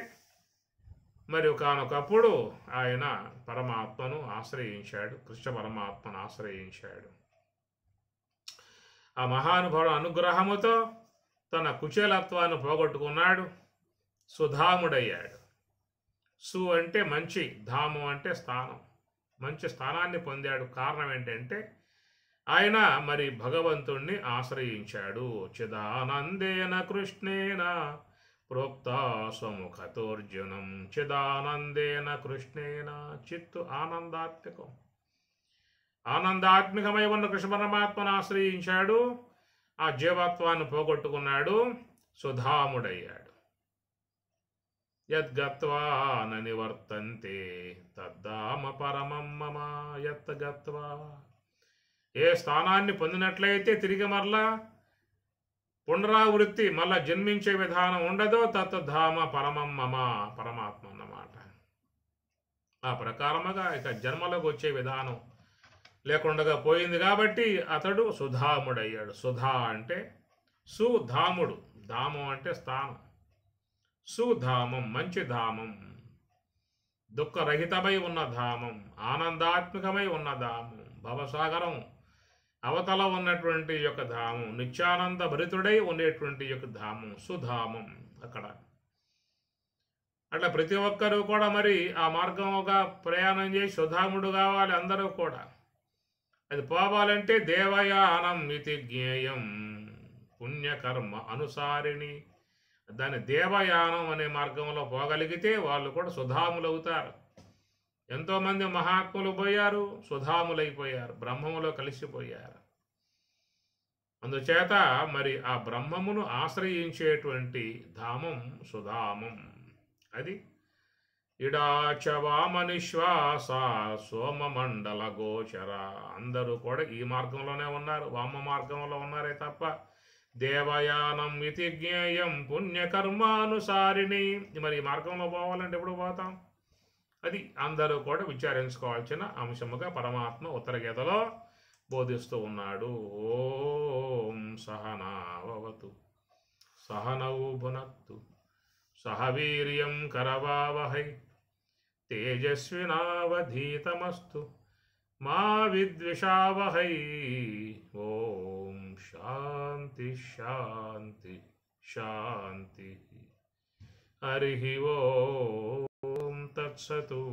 Speaker 1: మరి ఒకనొకప్పుడు ఆయన పరమాత్మను ఆశ్రయించాడు, కృష్ణ పరమాత్మను ఆశ్రయించాడు. ఆ మహానుభావుడు అనుగ్రహముతో తన కుచేలత్వాన్ని పోగొట్టుకున్నాడు, సుధాముడయ్యాడు. సు అంటే మంచి, ధాము అంటే స్థానం, మంచి స్థానాన్ని పొందాడు. కారణం ఏంటంటే ఆయన మరి భగవంతుణ్ణి ఆశ్రయించాడు. చిదానందేన కృష్ణేన ప్రోక్త స్వముఖతోర్జునం, చిదానందేన కృష్ణేన, చిత్తు ఆనందాత్మికం, ఆనందాత్మికమై ఉన్న కృష్ణ పరమాత్మను ఆశ్రయించాడు. ఆ జీవత్వాన్ని పోగొట్టుకున్నాడు, సుధాముడయ్యాడు. యద్గత్వా న నివర్తంతే తద్ధామ పరమం మమ, యద్గత్వా, ఏ స్థానాన్ని పొందినట్లయితే తిరిగి మరలా పునరావృత్తి మళ్ళా జన్మించే విధానం ఉండదో తద్ధామ పరమం మమ, పరమాత్మ అన్నమాట. ఆ ప్రకారముగా ఇక జన్మలోకి వచ్చే విధానం లేకుండా పోయింది. కాబట్టి అతడు సుధాముడయ్యాడు. సుధా అంటే సుధాముడు, ధామం అంటే స్థానం, సుధామం మంచి ధామం, దుఃఖరహితమై ఉన్న ధామం, ఆనందాత్మకమై ఉన్న ధామం, భవసాగరం అవతల ఉన్నటువంటి యొక్క ధామం, నిత్యానంద భరితుడై ఉండేటువంటి యొక్క ధామం, సుధామం. అక్కడ అట్లా ప్రతి ఒక్కరూ కూడా మరి ఆ మార్గముగా ప్రయాణం చేసి సుధాముడు కావాలి. అందరూ కూడా అది పోవాలంటే దేవయానం ఇది జ్ఞేయం పుణ్యకర్మ అనుసారిణి, దాని దేవయానం అనే మార్గంలో పోగలిగితే వాళ్ళు కూడా సుధాములు అవుతారు. ఎంతోమంది మహాత్ములు పోయారు, సుధాములైపోయారు, బ్రహ్మములో కలిసిపోయారు. అందుచేత మరి ఆ బ్రహ్మమును ఆశ్రయించేటువంటి ధామం సుధామం. అది ఇడాచవామనిశ్వాస సోమమండల గోచర, అందరూ కూడా ఈ మార్గంలోనే ఉన్నారు, వామ మార్గంలో ఉన్నారే తప్ప దేవయానం ఇతి జ్ఞేయం పుణ్యకర్మానుసారిణి. మరి ఈ మార్గంలో పోవాలంటే ఎప్పుడు పోతాం? అది అందరూ కూడా విచారించుకోవాల్సిన అంశముగా పరమాత్మ ఉత్తర గీతలో బోధిస్తూ ఉన్నాడు. ఓం సహనావతు సహనౌ భునక్తు సహ వీర్యం కరవావహై తేజస్వినావధీతమస్తు మా విద్విషావహై. ఓం శాంతి శాంతి శాంతి. హరి ఓం తత్సతు.